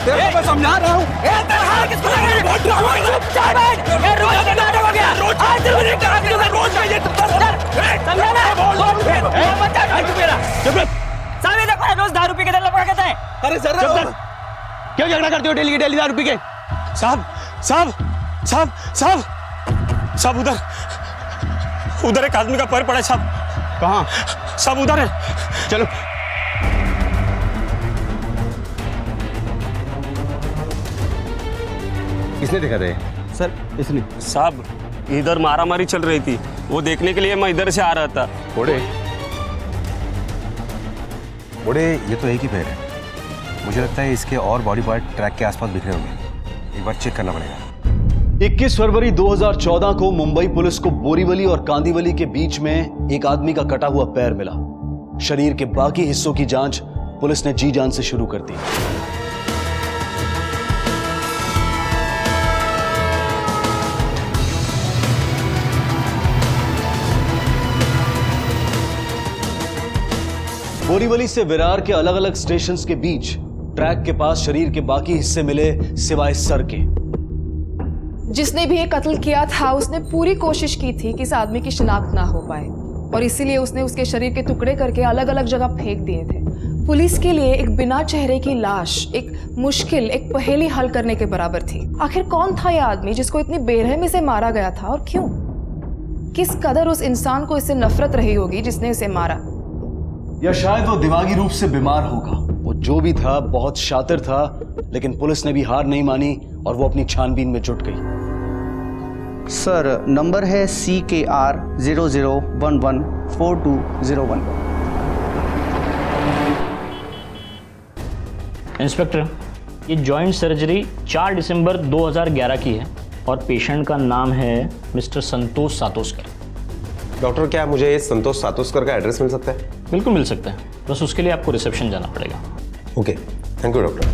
तेरे को मैं समझा रहा हूँ। रोज दारू पी के लपका कहता है। अरे सर क्यों झगड़ा करते हो डेली के डेली दारू पी के? साहब साहब साहब साहब साहब उधर उधर एक आदमी का पैर पड़ा है साहब। कहाँ? साहब उधर है। चलो किसने देखा था? सर इसने। साहब इधर मारामारी चल रही थी, वो देखने के लिए मैं इधर से आ रहा था। बूढ़े बूढ़े ये तो एक ही पैर है। मुझे लगता है इसके और बॉडी पार्ट ट्रैक के आसपास बिखरे होंगे। एक बार चेक करना पड़ेगा। 21 फरवरी 2014 को मुंबई पुलिस को बोरीवली और कांदीवली के बीच में एक आदमी का कटा हुआ पैर मिला। शरीर के बाकी हिस्सों की जांच पुलिस ने जी जान से शुरू कर दी। बोरीवली से विरार के अलग अलग स्टेशंस के बीच ट्रैक के पास शरीर के बाकी हिस्से मिले सिवाय सर के। जिसने भी ये कत्ल किया था उसने पूरी कोशिश की थी कि इस आदमी की शिनाख्त ना हो पाए और इसीलिए उसने उसके शरीर के टुकड़े करके अलग अलग जगह फेंक दिए थे। पुलिस के लिए एक बिना चेहरे की लाश एक मुश्किल, एक पहेली हल करने के बराबर थी। आखिर कौन था यह आदमी जिसको इतनी बेरहमी से मारा गया था और क्यों? किस कदर उस इंसान को इससे नफरत रही होगी जिसने इसे मारा? या शायद वो दिमागी रूप से बीमार होगा। वो जो भी था बहुत शातिर था, लेकिन पुलिस ने भी हार नहीं मानी और वो अपनी छानबीन में जुट गई। सर नंबर है CKR 00114201। इंस्पेक्टर, ये जॉइंट सर्जरी 4 दिसंबर 2011 की है और पेशेंट का नाम है मिस्टर संतोष सातोस्कर। डॉक्टर क्या मुझे संतोष सातोस्कर का एड्रेस मिल सकता है? बिल्कुल मिल सकता है, बस उसके लिए आपको रिसेप्शन जाना पड़ेगा। Okay, thank you doctor.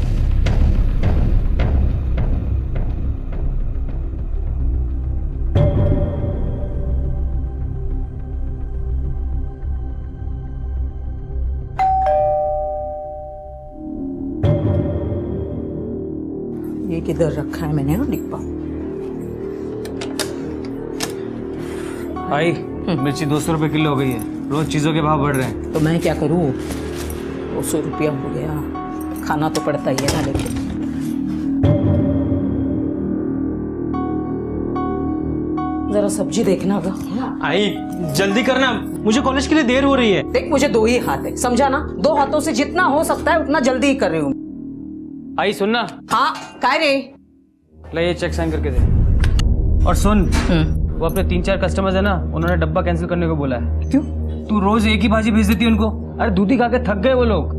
ये किधर रखा है मैंने? डिब्बा। भाई मिर्ची 200 रुपए किलो हो गई है। रोज चीजों के भाव बढ़ रहे हैं। तो मैं क्या करूं? 200 रुपया हो गया, खाना तो पड़ता ही है ना। लेकिन जरा सब्जी देखना गा। आई जल्दी करना, मुझे कॉलेज के लिए देर हो रही है। देख मुझे 2 ही हाथ है, समझा ना? 2 हाथों से जितना हो सकता है उतना जल्दी ही कर रही हूँ। आई सुनना। हाँ काय रे? ले ये चेक साइन करके दे। और सुन, वो अपने 3-4 कस्टमर्स है ना, उन्होंने डब्बा कैंसिल करने को बोला है। क्यों? तू रोज एक ही भाजी भेज देती है उनको। अरे दूधी खा के थक गए वो लोग।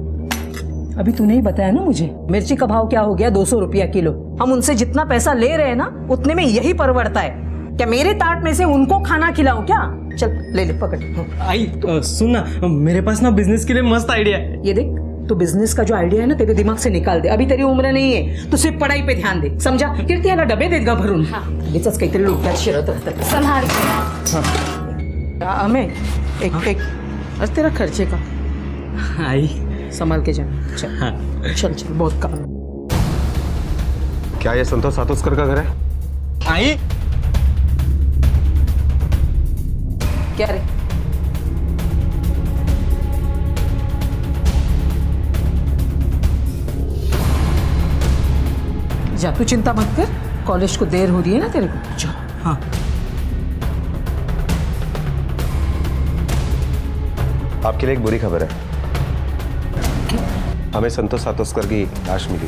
अभी तूने ही बताया ना मुझे मिर्ची का भाव क्या हो गया, 200 रुपया किलो। हम उनसे जितना पैसा ले रहे हैं ना उतने में यही परवड़ता है क्या? मेरे ताट में से उनको खाना खिलाऊं क्या? चल ले ले पकड़। आई सुन ना, मेरे पास ना बिजनेस के लिए मस्त आइडिया है। ये देख, तो बिजनेस का जो आइडिया है ना तेरे दिमाग से निकाल दे। अभी तेरी उम्र नहीं है, तू सिर्फ पढ़ाई पे ध्यान दे, समझा? कीर्ती याला डबे देत गा भरून। लगेचच काहीतरी डोक्यात शिरत राहतं। संभाल। हमें एक आज तेरा खर्चे का आई संभाल के जाना। चल हाँ। चल चल, बहुत काम। क्या ये संतोष सातोस्कर का घर है? आई क्या रे? जा, तू चिंता मत कर, कॉलेज को देर हो रही है ना तेरे को। जा। हाँ। आपके लिए एक बुरी खबर है। हमें संतोष सातोस्कर की लाश मिली।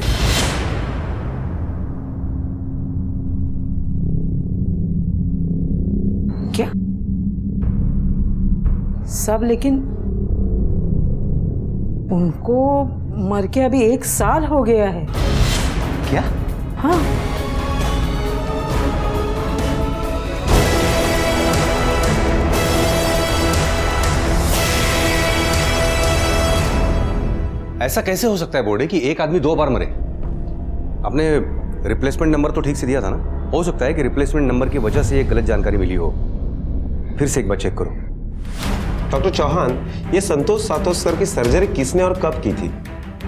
क्या सब? लेकिन उनको मर के अभी 1 साल हो गया है। क्या? हाँ। ऐसा कैसे हो सकता है बोर्डे कि एक आदमी 2 बार मरे? आपने रिप्लेसमेंट नंबर तो ठीक से दिया था ना? हो सकता है कि रिप्लेसमेंट नंबर की वजह से ये गलत जानकारी मिली हो। फिर से एक बार चेक करो। डॉक्टर चौहान, ये संतोष सातोस्कर की सर्जरी किसने और कब की थी?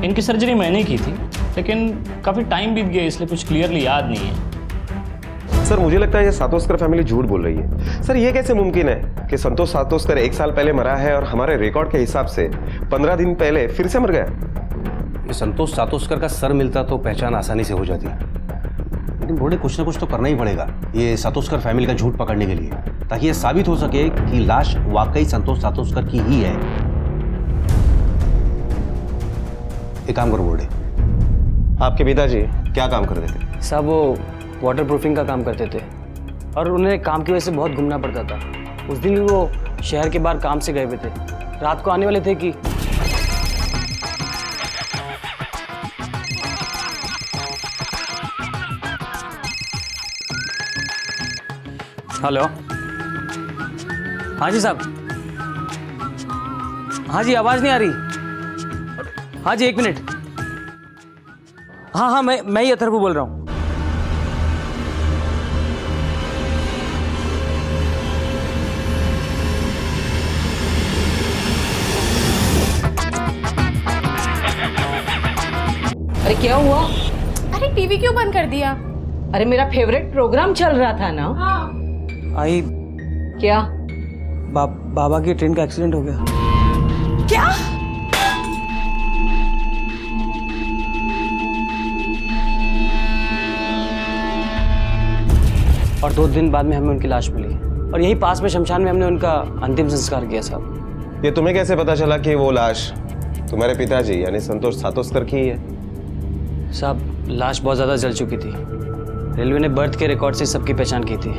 इनकी सर्जरी मैंने की थी लेकिन काफ़ी टाइम बीत गया इसलिए कुछ क्लियरली याद नहीं है। सर मुझे लगता है ये सातोस्कर फैमिली झूठ बोल रही है। सर ये कैसे मुमकिन है कि संतोष सातोस्कर 1 साल पहले मरा है और हमारे रिकॉर्ड के हिसाब से 15 दिन पहले फिर से मर गया? ये संतोष सातोस्कर का सर मिलता तो पहचान आसानी से हो जाती, लेकिन बोर्डे कुछ ना कुछ तो करना ही पड़ेगा ये सातोस्कर फैमिली का झूठ पकड़ने के लिए, ताकि ये साबित हो सके कि लाश वाकई संतोष सातोस्कर की ही है। एक काम करो बोर्डे, आपके पिताजी क्या काम करते थे? साहब वो वाटर प्रूफिंग का काम करते थे और उन्हें काम की वजह से बहुत घूमना पड़ता था। उस दिन भी वो शहर के बाहर काम से गए हुए थे, रात को आने वाले थे कि हेलो, हाँ जी साहब, हाँ जी आवाज़ नहीं आ रही। हाँ जी 1 मिनट। हाँ मैं ही अथर्व बोल रहा हूँ। अरे क्या हुआ? अरे टीवी क्यों बंद कर दिया? अरे मेरा फेवरेट प्रोग्राम चल रहा था ना। आई क्या? बाबा की ट्रेन का एक्सीडेंट हो गया। क्या? और 2 दिन बाद में हमें उनकी लाश मिली और यही पास में शमशान में हमने उनका अंतिम संस्कार किया साहब। ये तुम्हें कैसे पता चला कि वो लाश तुम्हारे पिताजी यानी संतोष सातोस्कर की ही है? साहब लाश बहुत ज़्यादा जल चुकी थी, रेलवे ने बर्थ के रिकॉर्ड से सबकी पहचान की थी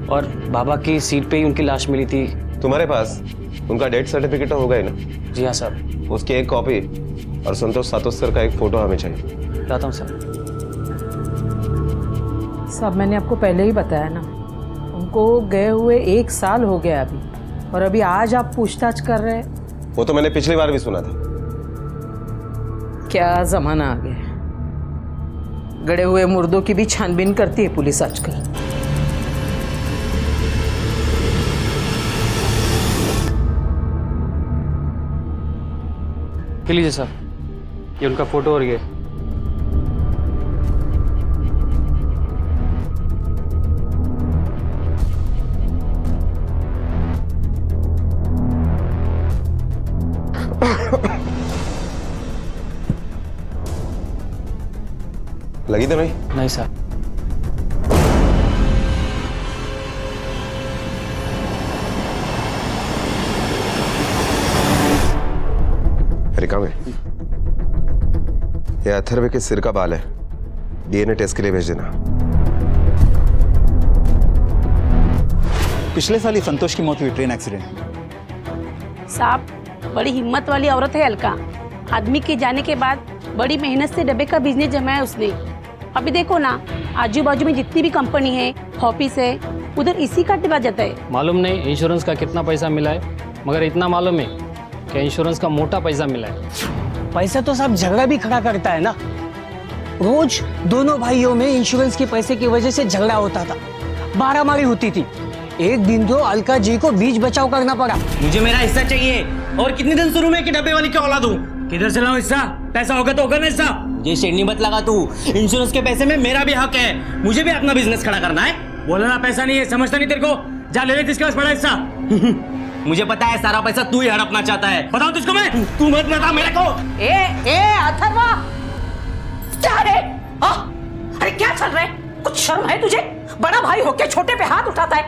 और बाबा की सीट पे ही उनकी लाश मिली थी। तुम्हारे पास उनका डेथ सर्टिफिकेट तो होगा ही ना? जी हाँ साहब। उसकी एक कॉपी और संतोष सातोस्कर का एक फोटो हमें चाहिए। लाता हूँ सर। सब मैंने आपको पहले ही बताया ना, उनको गए हुए 1 साल हो गया अभी, और अभी आज आप पूछताछ कर रहे हैं। वो तो मैंने पिछली बार भी सुना था। क्या जमाना आ गया, गड़े हुए मुर्दों की भी छानबीन करती है पुलिस आजकल। लीजिए साहब, ये उनका फोटो और ये। लगी तो नहीं? नहीं साहब। रिका में ये अथर्व के सिर का बाल है, डीएनए टेस्ट के लिए भेज देना। पिछले साल ही संतोष की मौत हुई ट्रेन एक्सीडेंट में। साहब बड़ी हिम्मत वाली औरत है अलका। आदमी के जाने के बाद बड़ी मेहनत से डब्बे का बिजनेस जमाया उसने। अभी देखो ना, आजू बाजू में जितनी भी कंपनी है, ऑफिस है, उधर इसी का डिब्बा जाता है। मालूम नहीं इंश्योरेंस का कितना पैसा मिला है, मगर इतना मालूम है कि इंश्योरेंस का मोटा पैसा मिला है। पैसा तो साहब झगड़ा भी खड़ा करता है ना। रोज दोनों भाइयों में इंश्योरेंस के पैसे की वजह से झगड़ा होता था, मारामारी होती थी। एक दिन तो अलका जी को बीच बचाव करना पड़ा। मुझे मेरा हिस्सा चाहिए। और कितने दिन शुरू में कि डब्बे वाली क्या औलाद हूँ? किधर से लाऊं हिस्सा? पैसा होगा तो होगा ना हिस्सा। ये शेरनी मत लगा तू, इंश्योरेंस के पैसे में मेरा भी हक है, मुझे भी अपना बिजनेस खड़ा करना है। बोलना पैसा नहीं है, समझता नहीं तेरे को? जा ले जिसके पास बड़ा हिस्सा। मुझे पता है सारा पैसा तू ही हड़पना चाहता है। बताऊं तुझको मैं? तू मत बता मेरे को। ए अथर्वा, क्या है? अरे क्या चल रहा है? कुछ शर्म है तुझे? बड़ा भाई होके छोटे पे हाथ उठाता है।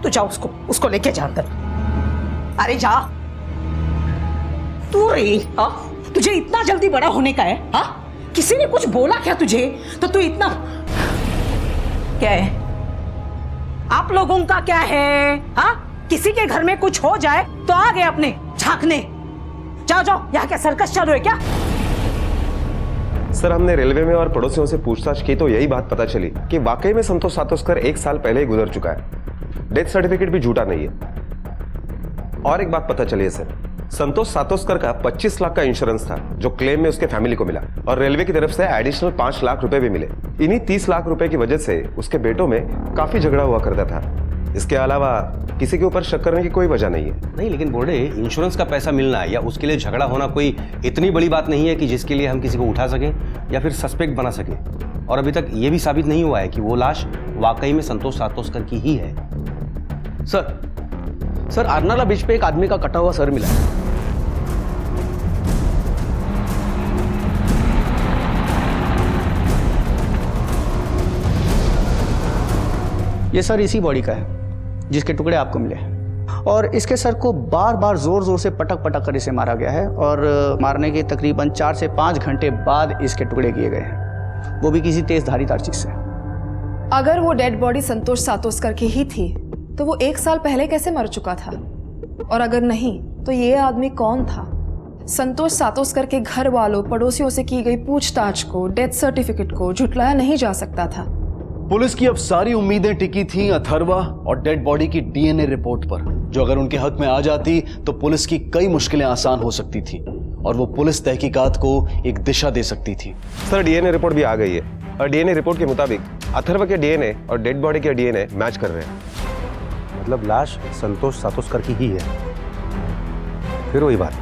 तू जा, उसको लेके जा अंदर। अरे जा तू रे। तुझे इतना जल्दी बड़ा होने का है? किसी ने कुछ बोला क्या तुझे? तो तू इतना क्या है? आप लोगों का क्या है? किसी के घर में कुछ हो जाए तो आ गए अपने झांकने। जाओ यहाँ क्या सर्कस चालू है क्या? सर हमने रेलवे में और पड़ोसियों से पूछताछ की तो यही बात पता चली कि वाकई में संतोष सातोस्कर 1 साल पहले ही गुजर चुका है। डेथ सर्टिफिकेट भी झूठा नहीं है। और एक बात पता चली है सर, संतोष सातोस्कर का 25 लाख का इंश्योरेंस था जो क्लेम में उसके फैमिली को मिला, और रेलवे की तरफ से एडिशनल 5 लाख रुपए भी मिले। इन्हीं 30 लाख रुपए की वजह से उसके बेटों में काफी झगड़ा हुआ करता था। इसके अलावा किसी के ऊपर शक करने की कोई वजह नहीं है। नहीं, लेकिन बोर्डे इंश्योरेंस का पैसा मिलना या उसके लिए झगड़ा होना कोई इतनी बड़ी बात नहीं है कि जिसके लिए हम किसी को उठा सकें या फिर सस्पेक्ट बना सकें। और अभी तक ये भी साबित नहीं हुआ है कि वो लाश वाकई में संतोष सातोस्कर की ही है। सर आरनाला बीच पे एक आदमी का कटा हुआ सर मिला है। ये सर इसी बॉडी का है जिसके टुकड़े आपको मिले हैं, और इसके सर को बार बार जोर जोर से पटक पटक कर इसे मारा गया है, और मारने के तकरीबन 4 से 5 घंटे बाद इसके टुकड़े किए गए हैं, वो भी किसी तेज धारीदार चीज से। अगर वो डेड बॉडी संतोष सातोस्कर की ही थी तो वो 1 साल पहले कैसे मर चुका था? और अगर नहीं तो ये आदमी कौन था? संतोष सातोस्कर के घर वालों पड़ोसियों से की गई पूछताछ को, डेथ सर्टिफिकेट को झुटलाया नहीं जा सकता था। पुलिस की अब सारी उम्मीदें टिकी थीं अथर्वा और डेड बॉडी की डीएनए रिपोर्ट पर, जो अगर उनके हक में आ जाती तो पुलिस की कई मुश्किलें आसान हो सकती थी और वो पुलिस तहकीकात को एक दिशा दे सकती थी। सर डीएनए रिपोर्ट भी आ गई है और डीएनए रिपोर्ट के मुताबिक अथर्व के डीएनए और डेड बॉडी के डीएनए मैच कर रहे हैं। मतलब लाश संतोष सातोस्कर की ही है। फिर वही बात,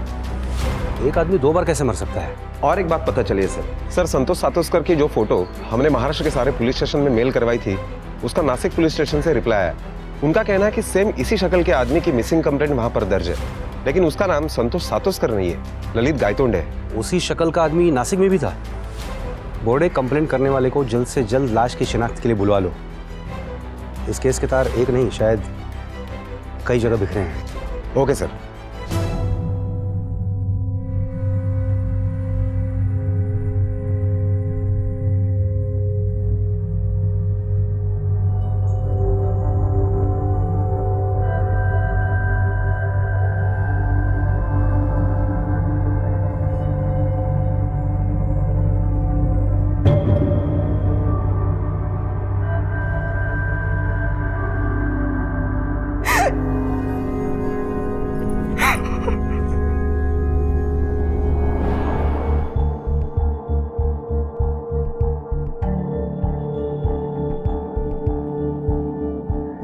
एक आदमी 2 बार कैसे मर सकता है? और एक बात पता चली है सर संतोष सातोस्कर की जो फोटो हमने महाराष्ट्र के सारे पुलिस स्टेशन में मेल करवाई थी, उसका नासिक पुलिस स्टेशन से रिप्लाई आया। उनका कहना है कि सेम इसी शक्ल के आदमी की मिसिंग कंप्लेंट वहां पर दर्ज है, लेकिन उसका नाम संतोष सातोस्कर नहीं है, ललित गायतोंडे है। उसी शक्ल का आदमी नासिक में भी था। बोर्डे कंप्लेंट करने वाले को जल्द से जल्द लाश की शिनाख्त के लिए बुलवा लो। इस केस के तार एक नहीं, शायद कई जगह बिखरे हैं। Okay sir.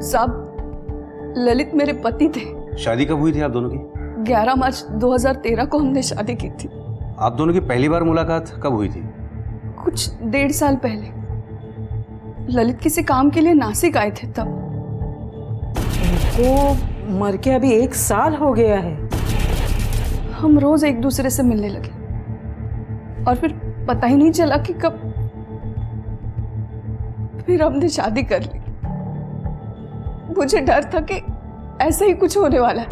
साहब, ललित मेरे पति थे। शादी कब हुई थी आप दोनों की? 11 मार्च 2013 को हमने शादी की थी। आप दोनों की पहली बार मुलाकात कब हुई थी? कुछ 1.5 साल पहले। ललित किसी काम के लिए नासिक आए थे तब। इनको मर के अभी 1 साल हो गया है। हम रोज एक दूसरे से मिलने लगे और फिर पता ही नहीं चला कि कब फिर हमने शादी कर ली। मुझे डर था कि ऐसा ही कुछ होने वाला है।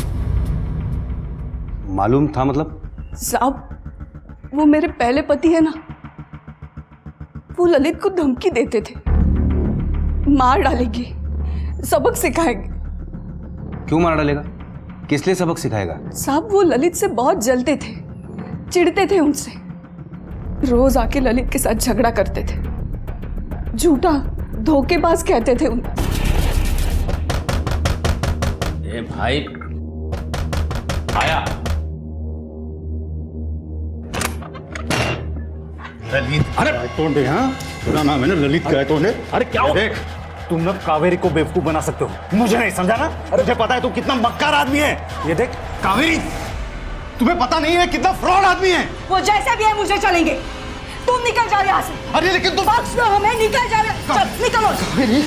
मालूम था मतलब? साहब, वो मेरे पहले पति है ना, वो ललित को धमकी देते थे, मार डालेंगे, सबक सिखाएंगे। क्यों मार डालेगा? किस लिए सबक सिखाएगा? साहब, वो ललित से बहुत जलते थे, चिढ़ते थे उनसे, रोज आके ललित के साथ झगड़ा करते थे, झूठा धोखेबाज कहते थे उन्हें। ए भाई आया। ललित गायतोंडे, हाँ पूरा नाम है ना ललित गायतोंडे। अरे क्या हो? देख, तुम ना कावेरी को बेवकूफ बना सकते हो, मुझे नहीं समझा ना? मुझे पता है तू कितना मक्कार आदमी है। ये देख कावेरी, तुम्हें पता नहीं है कितना फ्रॉड आदमी है। वो जैसे भी है मुझे चलेंगे। तुम निकल जाओ यहाँ से। अरे लेकिन तुम बख्श दो हमें, निकल जाओ। चल निकलो। कावेरी,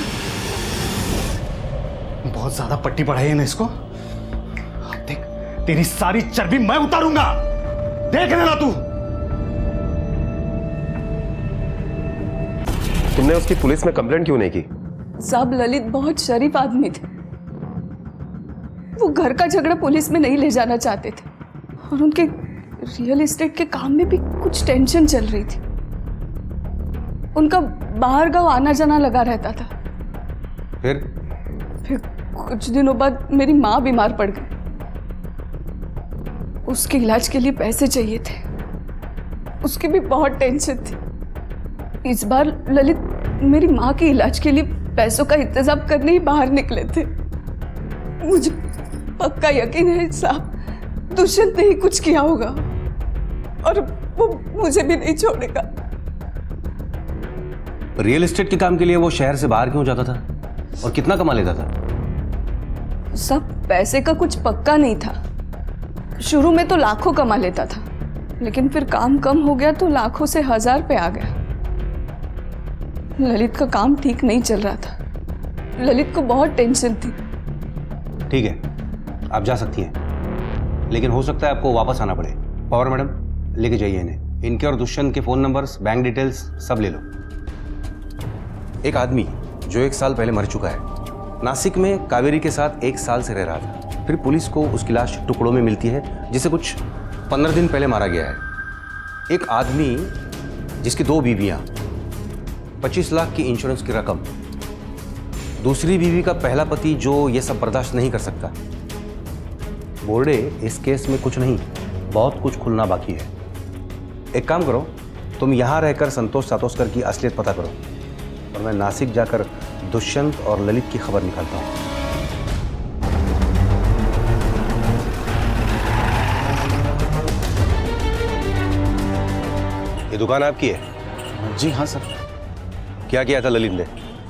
बहुत ज्यादा पट्टी पढ़ाई है ना इसको। अब देख, तेरी सारी चर्बी मैं उतारूंगा, देख लेना तू। तुमने उसकी पुलिस में कंप्लेंट क्यों नहीं की? साहब, ललित बहुत शरीफ आदमी थे। वो घर का झगड़ा पुलिस में नहीं ले जाना चाहते थे और उनके रियल एस्टेट के काम में भी कुछ टेंशन चल रही थी। उनका बाहर गांव आना जाना लगा रहता था। फिर कुछ दिनों बाद मेरी माँ बीमार पड़ गई। उसके इलाज के लिए पैसे चाहिए थे, उसकी भी बहुत टेंशन थी। इस बार ललित मेरी माँ के इलाज के लिए पैसों का इंतजाम करने ही बाहर निकले थे। मुझे पक्का यकीन है साहब, दुष्यंत ने ही कुछ किया होगा और वो मुझे भी नहीं छोड़ेगा। रियल एस्टेट के काम के लिए वो शहर से बाहर क्यों जाता था और कितना कमा लेता था? सब पैसे का कुछ पक्का नहीं था। शुरू में तो लाखों कमा लेता था, लेकिन फिर काम कम हो गया तो लाखों से 1000 पे आ गया। ललित का काम ठीक नहीं चल रहा था, ललित को बहुत टेंशन थी। ठीक है, आप जा सकती हैं, लेकिन हो सकता है आपको वापस आना पड़े। पवार मैडम, लेके जाइए इन्हें। इनके और दुष्यंत के फ़ोन नंबर्स, बैंक डिटेल्स सब ले लो। एक आदमी जो 1 साल पहले मर चुका है, नासिक में कावेरी के साथ 1 साल से रह रहा था। फिर पुलिस को उसकी लाश टुकड़ों में मिलती है, जिसे कुछ 15 दिन पहले मारा गया है। एक आदमी जिसकी 2 बीवियां, 25 लाख की इंश्योरेंस की रकम, दूसरी बीवी का पहला पति जो ये सब बर्दाश्त नहीं कर सकता। बोर्डे, इस केस में कुछ नहीं, बहुत कुछ खुलना बाकी है। एक काम करो, तुम यहां रहकर संतोष सातोस्कर की असलियत पता करो और मैं नासिक जाकर दुष्यंत और ललित की खबर निकालता हूं। ये दुकान आपकी है? जी हाँ सर। क्या किया था ललित ने?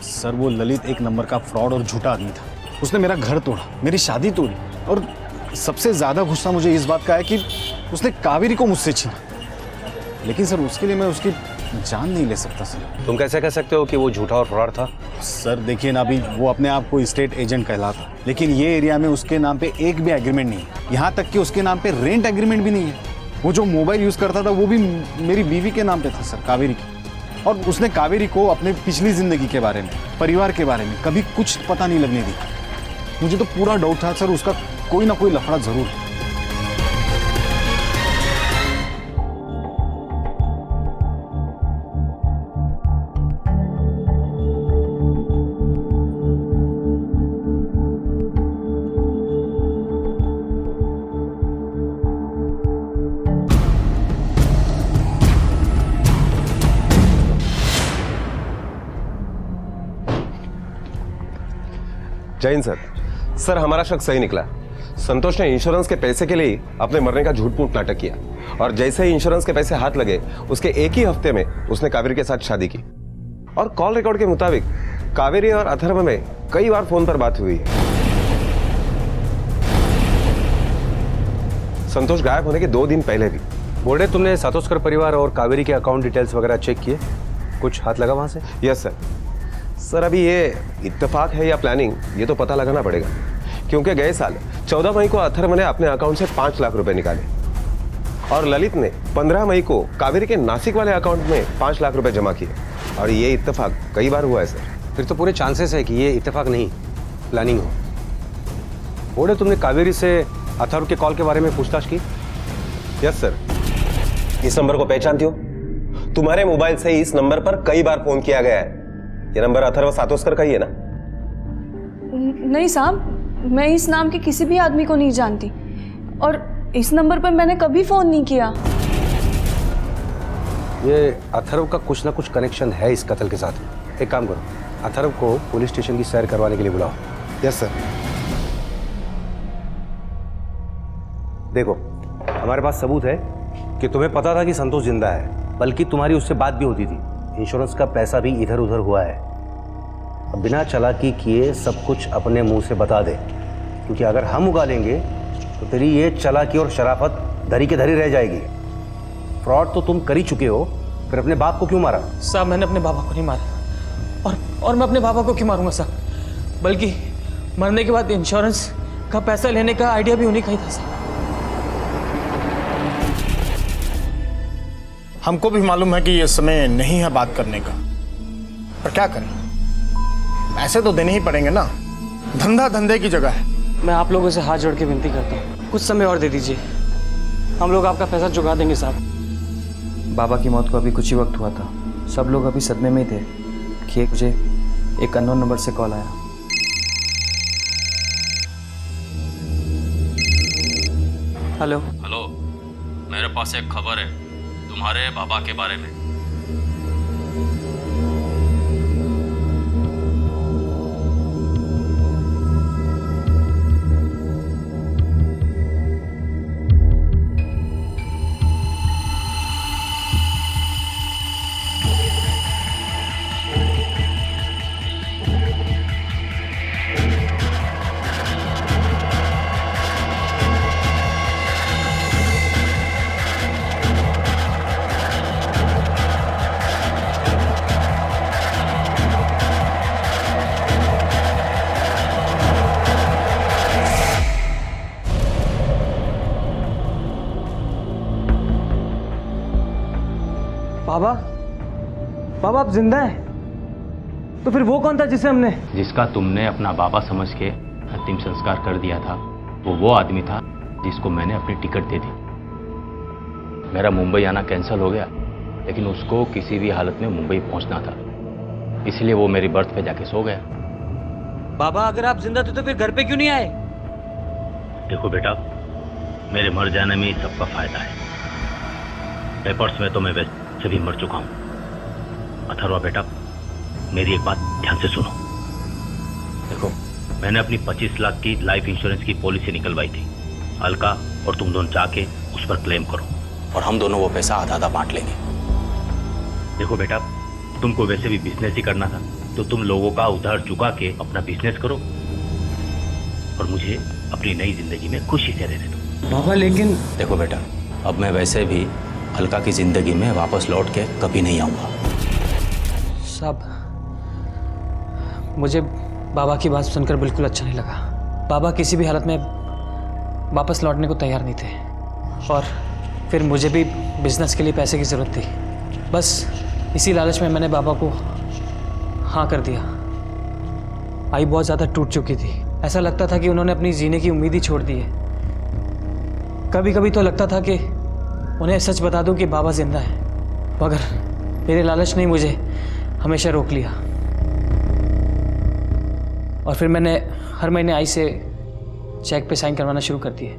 सर वो ललित एक नंबर का फ्रॉड और झूठा आदमी था। उसने मेरा घर तोड़ा, मेरी शादी तोड़ी, और सबसे ज्यादा गुस्सा मुझे इस बात का है कि उसने कावेरी को मुझसे छीना। लेकिन सर उसके लिए मैं उसकी जान नहीं ले सकता सर। तुम कैसे कह सकते हो कि वो झूठा और फ्रॉड था? सर देखिए ना, अभी वो अपने आप को स्टेट एजेंट कहलाता, लेकिन ये एरिया में उसके नाम पे एक भी एग्रीमेंट नहीं है। यहाँ तक कि उसके नाम पे रेंट एग्रीमेंट भी नहीं है। वो जो मोबाइल यूज करता था वो भी मेरी बीवी के नाम पे था सर, कावेरी की। और उसने कावेरी को अपने पिछली जिंदगी के बारे में, परिवार के बारे में कभी कुछ पता नहीं लगने दी। मुझे तो पूरा डाउट था सर, उसका कोई ना कोई लफड़ा जरूर है। जैन सर, हमारा शक सही निकला। संतोष ने इंश्योरेंस के पैसे के लिए अपने मरने का झूठ मूठ नाटक किया, और जैसे ही इंश्योरेंस के पैसे हाथ लगे उसके एक ही हफ्ते में उसने कावेरी के साथ शादी की। और कॉल रिकॉर्ड के मुताबिक कावेरी और अथर्व में कई बार फोन पर बात हुई है। संतोष गायब होने के 2 दिन पहले भी। बोर्डे, तुमने सातोस्कर परिवार और कावेरी के अकाउंट डिटेल्स वगैरह चेक किए? कुछ हाथ लगा वहां से? यस सर, अभी ये इत्तेफाक है या प्लानिंग, ये तो पता लगाना पड़ेगा। क्योंकि गए साल 14 मई को अथर्व ने अपने अकाउंट से 5 लाख रुपए निकाले, और ललित ने 15 मई को कावेरी के नासिक वाले अकाउंट में 5 लाख रुपए जमा किए। और ये इत्तेफाक कई बार हुआ है सर। फिर तो पूरे चांसेस है कि ये इत्तेफाक नहीं, प्लानिंग हो। बोर्डे, तुमने कावेरी से अथर्व के कॉल के बारे में पूछताछ की? Yes sir. इस नंबर को पहचानती हो? तुम्हारे मोबाइल से इस नंबर पर कई बार फोन किया गया है। ये नंबर अथर्व सातोस्कर का ही है ना? नहीं साहब, मैं इस नाम के किसी भी आदमी को नहीं जानती, और इस नंबर पर मैंने कभी फोन नहीं किया। ये अथर्व का कुछ ना कुछ कनेक्शन है इस कत्ल के साथ। एक काम करो, अथर्व को पुलिस स्टेशन की सैर करवाने के लिए बुलाओ। Yes sir. देखो, हमारे पास सबूत है कि तुम्हें पता था कि संतोष जिंदा है, बल्कि तुम्हारी उससे बात भी होती थी। इंश्योरेंस का पैसा भी इधर उधर हुआ है। अब बिना चालाकी किए सब कुछ अपने मुंह से बता दे, क्योंकि अगर हम उगा लेंगे तो तेरी ये चालाकी और शराफत धरी के धरी रह जाएगी। फ्रॉड तो तुम कर ही चुके हो, फिर अपने बाप को क्यों मारा? साहब मैंने अपने बाबा को नहीं मारा, और मैं अपने बाबा को क्यों मारूंगा साहब? बल्कि मरने के बाद इंश्योरेंस का पैसा लेने का आइडिया भी उन्हीं का ही था साहब। हमको भी मालूम है कि ये समय नहीं है बात करने का, पर क्या करें, पैसे तो देने ही पड़ेंगे ना। धंधा धंधे की जगह है। मैं आप लोगों से हाथ जोड़ के विनती करता हूँ, कुछ समय और दे दीजिए, हम लोग आपका पैसा चुका देंगे साहब। बाबा की मौत को अभी कुछ ही वक्त हुआ था, सब लोग अभी सदमे में ही थे कि मुझे एक अननोन नंबर से कॉल आया। हेलो हेलो, मेरे पास एक खबर है तुम्हारे बाबा के बारे में। बाबा बाबा आप जिंदा हैं? तो फिर वो कौन था जिसे हमने? जिसका तुमने अपना बाबा समझ के अंतिम संस्कार कर दिया था, वो आदमी था जिसको मैंने अपनी टिकट दे दी। मेरा मुंबई आना कैंसिल हो गया, लेकिन उसको किसी भी हालत में मुंबई पहुंचना था, इसलिए वो मेरी बर्थ पे जाके सो गया। बाबा अगर आप जिंदा थे तो फिर घर पे क्यों नहीं आए? देखो बेटा, मेरे मर जाने में ही सबका फायदा है। पेपर्स में तो मैं वैसे भी मर चुका हूं। अथर्वा बेटा, मेरी एक बात ध्यान से सुनो। देखो, मैंने अपनी 25 लाख की लाइफ इंश्योरेंस की पॉलिसी निकलवाई थी। अलका और तुम दोनों जाके उस पर क्लेम करो और हम दोनों वो पैसा आधा आधा बांट लेंगे। देखो बेटा, तुमको वैसे भी बिजनेस ही करना था, तो तुम लोगों का उधार चुका के अपना बिजनेस करो और मुझे अपनी नई जिंदगी में खुशी से रहने दो। बाबा लेकिन देखो बेटा, अब मैं वैसे भी अलका की जिंदगी में वापस लौट के कभी नहीं आऊंगा। साहब, मुझे बाबा की बात सुनकर बिल्कुल अच्छा नहीं लगा। बाबा किसी भी हालत में वापस लौटने को तैयार नहीं थे और फिर मुझे भी बिजनेस के लिए पैसे की ज़रूरत थी। बस इसी लालच में मैंने बाबा को हाँ कर दिया। आई बहुत ज़्यादा टूट चुकी थी। ऐसा लगता था कि उन्होंने अपनी जीने की उम्मीद ही छोड़ दी है। कभी कभी तो लगता था कि उन्हें सच बता दूं कि बाबा जिंदा है, मगर मेरे लालच ने मुझे हमेशा रोक लिया। और फिर मैंने हर महीने आई से चेक पे साइन करवाना शुरू कर दिए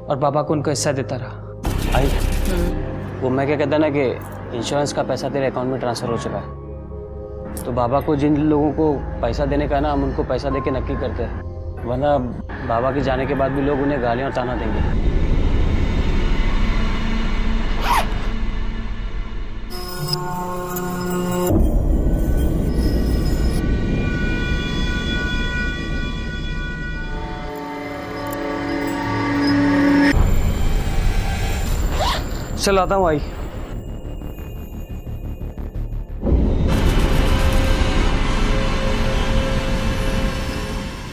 और बाबा को उनका हिस्सा देता रहा। आई वो मैं क्या कहता ना कि इंश्योरेंस का पैसा तेरे अकाउंट में ट्रांसफ़र हो चुका है, तो बाबा को जिन लोगों को पैसा देने का ना, हम उनको पैसा दे के नक्की करते हैं, वरना बाबा के जाने के बाद भी लोग उन्हें गालियाँ और ताना देंगे। चल आता हूँ आई।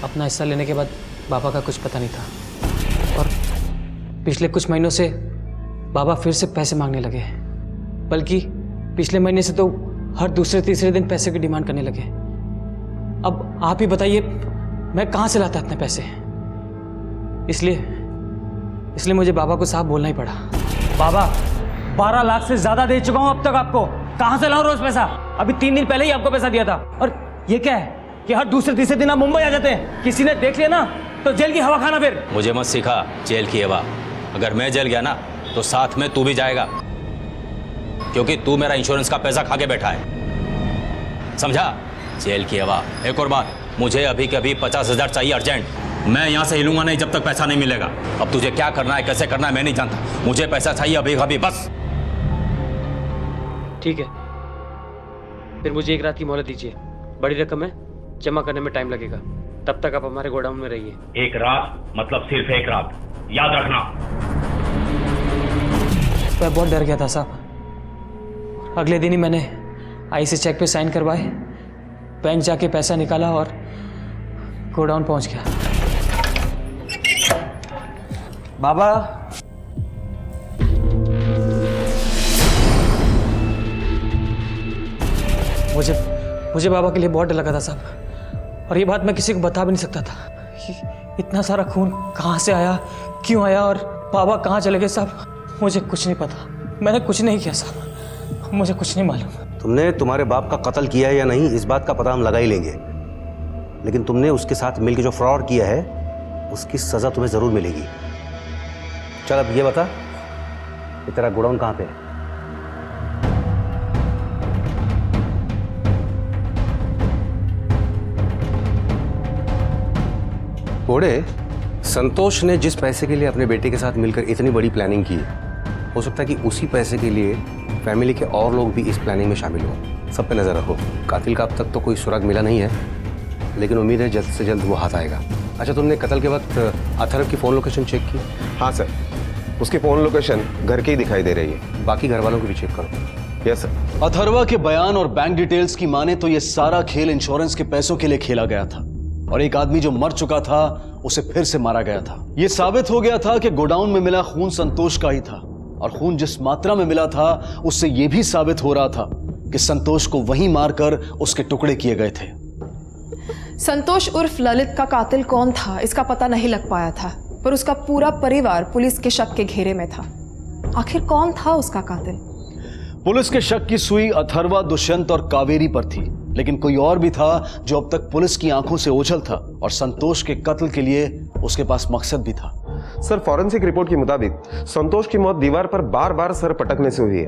अपना हिस्सा लेने के बाद बाबा का कुछ पता नहीं था और पिछले कुछ महीनों से बाबा फिर से पैसे मांगने लगे, बल्कि पिछले महीने से तो हर दूसरे तीसरे दिन पैसे की डिमांड करने लगे। अब आप ही बताइए मैं कहाँ से लाता इतने पैसे? इसलिए मुझे बाबा को साफ बोलना ही पड़ा। बाबा 12 लाख से ज्यादा दे चुका हूं अब तक आपको, कहां से लाऊं रोज पैसा? अभी 3 दिन पहले ही आपको पैसा दिया था और ये क्या है कि हर दूसरे तीसरे दिन आप मुंबई आ जाते हैं। किसी ने देख लिया ना तो जेल की हवा खाना। फिर मुझे मत सिखा जेल की हवा। अगर मैं जेल गया ना तो साथ में तू भी जाएगा, क्योंकि तू मेरा इंश्योरेंस का पैसा खा के बैठा है, समझा? जेल की हवा। एक और बात, मुझे अभी के अभी 50,000 चाहिए अर्जेंट। मैं यहाँ से हिलूंगा नहीं जब तक पैसा नहीं मिलेगा। अब तुझे क्या करना है, कैसे करना है, मैं नहीं जानता, मुझे पैसा चाहिए अभी अभी, बस। ठीक है, फिर मुझे एक रात की मोहलत दीजिए। बड़ी रकम है, जमा करने में टाइम लगेगा, तब तक आप हमारे गोडाउन में रहिए। एक रात मतलब सिर्फ एक रात, याद रखना। मैं बहुत डर गया था साहब। अगले दिन ही मैंने आई से चेक पे साइन करवाए, बैंक जाके पैसा निकाला और गोडाउन पहुंच गया। बाबा मुझे बाबा के लिए बहुत डर लगा था साहब, और ये बात मैं किसी को बता भी नहीं सकता था। इतना सारा खून कहाँ से आया, क्यों आया और बाबा कहाँ चले गए साहब, मुझे कुछ नहीं पता। मैंने कुछ नहीं किया साहब, मुझे कुछ नहीं मालूम। तुमने तुम्हारे बाप का कत्ल किया है या नहीं, इस बात का पता हम लगा ही लेंगे, लेकिन तुमने उसके साथ मिलकर जो फ्रॉड किया है उसकी सज़ा तुम्हें ज़रूर मिलेगी। चल अब ये बता, ये तेरा गोडाउन कहाँ पे है? घोड़े, संतोष ने जिस पैसे के लिए अपने बेटे के साथ मिलकर इतनी बड़ी प्लानिंग की, हो सकता है कि उसी पैसे के लिए फैमिली के और लोग भी इस प्लानिंग में शामिल हों। सब पे नज़र रखो। कातिल का अब तक तो कोई सुराग मिला नहीं है, लेकिन उम्मीद है जल्द से जल्द वो हाथ आएगा। अच्छा, तुमने कत्ल के वक्त अथर्व की फ़ोन लोकेशन चेक की? हाँ सर, उसकी फ़ोन लोकेशन घर की ही दिखाई दे रही है। बाकी घर वालों को भी चेक करो। Yes sir. अथर्वा के बयान और बैंक डिटेल्स की माने तो ये सारा खेल इंश्योरेंस के पैसों के लिए खेला गया था, और एक आदमी जो मर चुका था उसे फिर से मारा गया था। ये साबित हो गया था कि गोडाउन में मिला खून संतोष का ही था, और खून जिस मात्रा में मिला था उससे यह भी साबित हो रहा था कि संतोष को वहीं मारकर उसके टुकड़े किए गए थे। संतोष उर्फ ललित का कातिल कौन था इसका पता नहीं लग पाया था, पर उसका पूरा परिवार पुलिस के शक के घेरे में था। आखिर कौन था उसका कातिल? पुलिस के शक की सुई अथर्वा, दुष्यंत और कावेरी पर थी, लेकिन कोई और भी था जो अब तक पुलिस की आंखों से ओझल था और संतोष के कत्ल के लिए उसके पास मकसद भी था। सर, फॉरेंसिक रिपोर्ट के मुताबिक संतोष की मौत दीवार पर बार बार सर पटकने से हुई है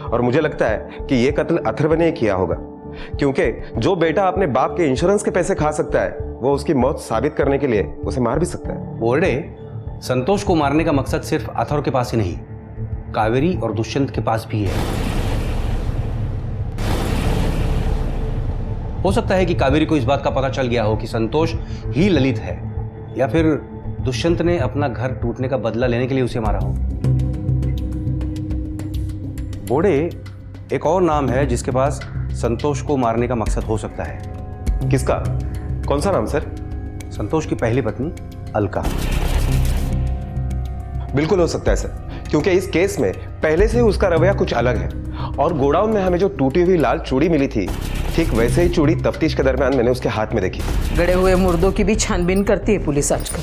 और मुझे लगता है कि यह कत्ल अथर्व ने किया होगा, क्योंकि जो बेटा अपने बाप के इंश्योरेंस के पैसे खा सकता है वो उसकी मौत साबित करने के लिए उसे मार भी सकता है। बोर्डे, संतोष को मारने का मकसद सिर्फ अथर्व के पास ही नहीं, कावेरी और दुष्यंत के पास भी है। हो सकता है कि कावेरी को इस बात का पता चल गया हो कि संतोष ही ललित है, या फिर दुष्यंत ने अपना घर टूटने का बदला लेने के लिए उसे मारा हो। बोर्डे, एक और नाम है जिसके पास संतोष को मारने का मकसद हो सकता है। किसका? कौन सा नाम सर? संतोष की पहली पत्नी अलका। बिल्कुल हो सकता है सर, क्योंकि इस केस में पहले से ही उसका रवैया कुछ अलग है और गोडाउन में हमें जो टूटी हुई लाल चूड़ी मिली थी, ठीक वैसे ही चूड़ी तफ्तीश के दरमियान मैंने उसके हाथ में देखी। गड़े हुए मुर्दों की भी छानबीन करती है पुलिस आजकल।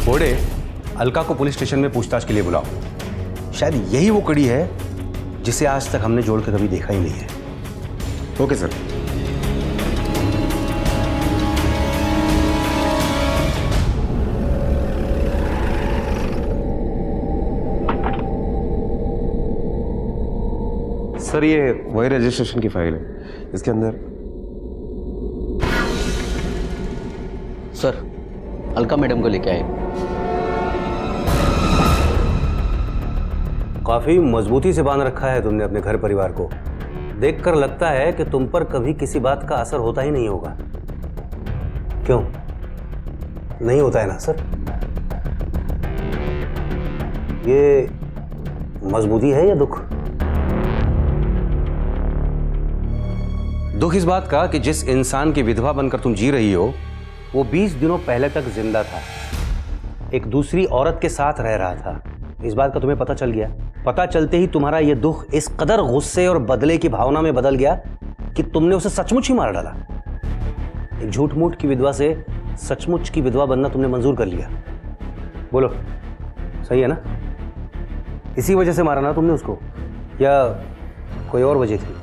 बोर्डे, अलका को पुलिस स्टेशन में पूछताछ के लिए बुलाओ। शायद यही वो कड़ी है जिसे आज तक हमने जोड़ के कभी देखा ही नहीं है। Okay sir. सर, ये वही रजिस्ट्रेशन की फाइल है, इसके अंदर। सर, अलका मैडम को लेके आए। काफी मजबूती से बांध रखा है तुमने अपने घर परिवार को। देखकर लगता है कि तुम पर कभी किसी बात का असर होता ही नहीं होगा। क्यों नहीं होता है ना सर? ये मजबूती है या दुख? दुख इस बात का कि जिस इंसान की विधवा बनकर तुम जी रही हो वो 20 दिनों पहले तक जिंदा था, एक दूसरी औरत के साथ रह रहा था। इस बात का तुम्हें पता चल गया। पता चलते ही तुम्हारा यह दुख इस कदर गुस्से और बदले की भावना में बदल गया कि तुमने उसे सचमुच ही मार डाला। एक झूठ मूठ की विधवा से सचमुच की विधवा बनना तुमने मंजूर कर लिया। बोलो, सही है ना? इसी वजह से मारा ना तुमने उसको, या कोई और वजह थी?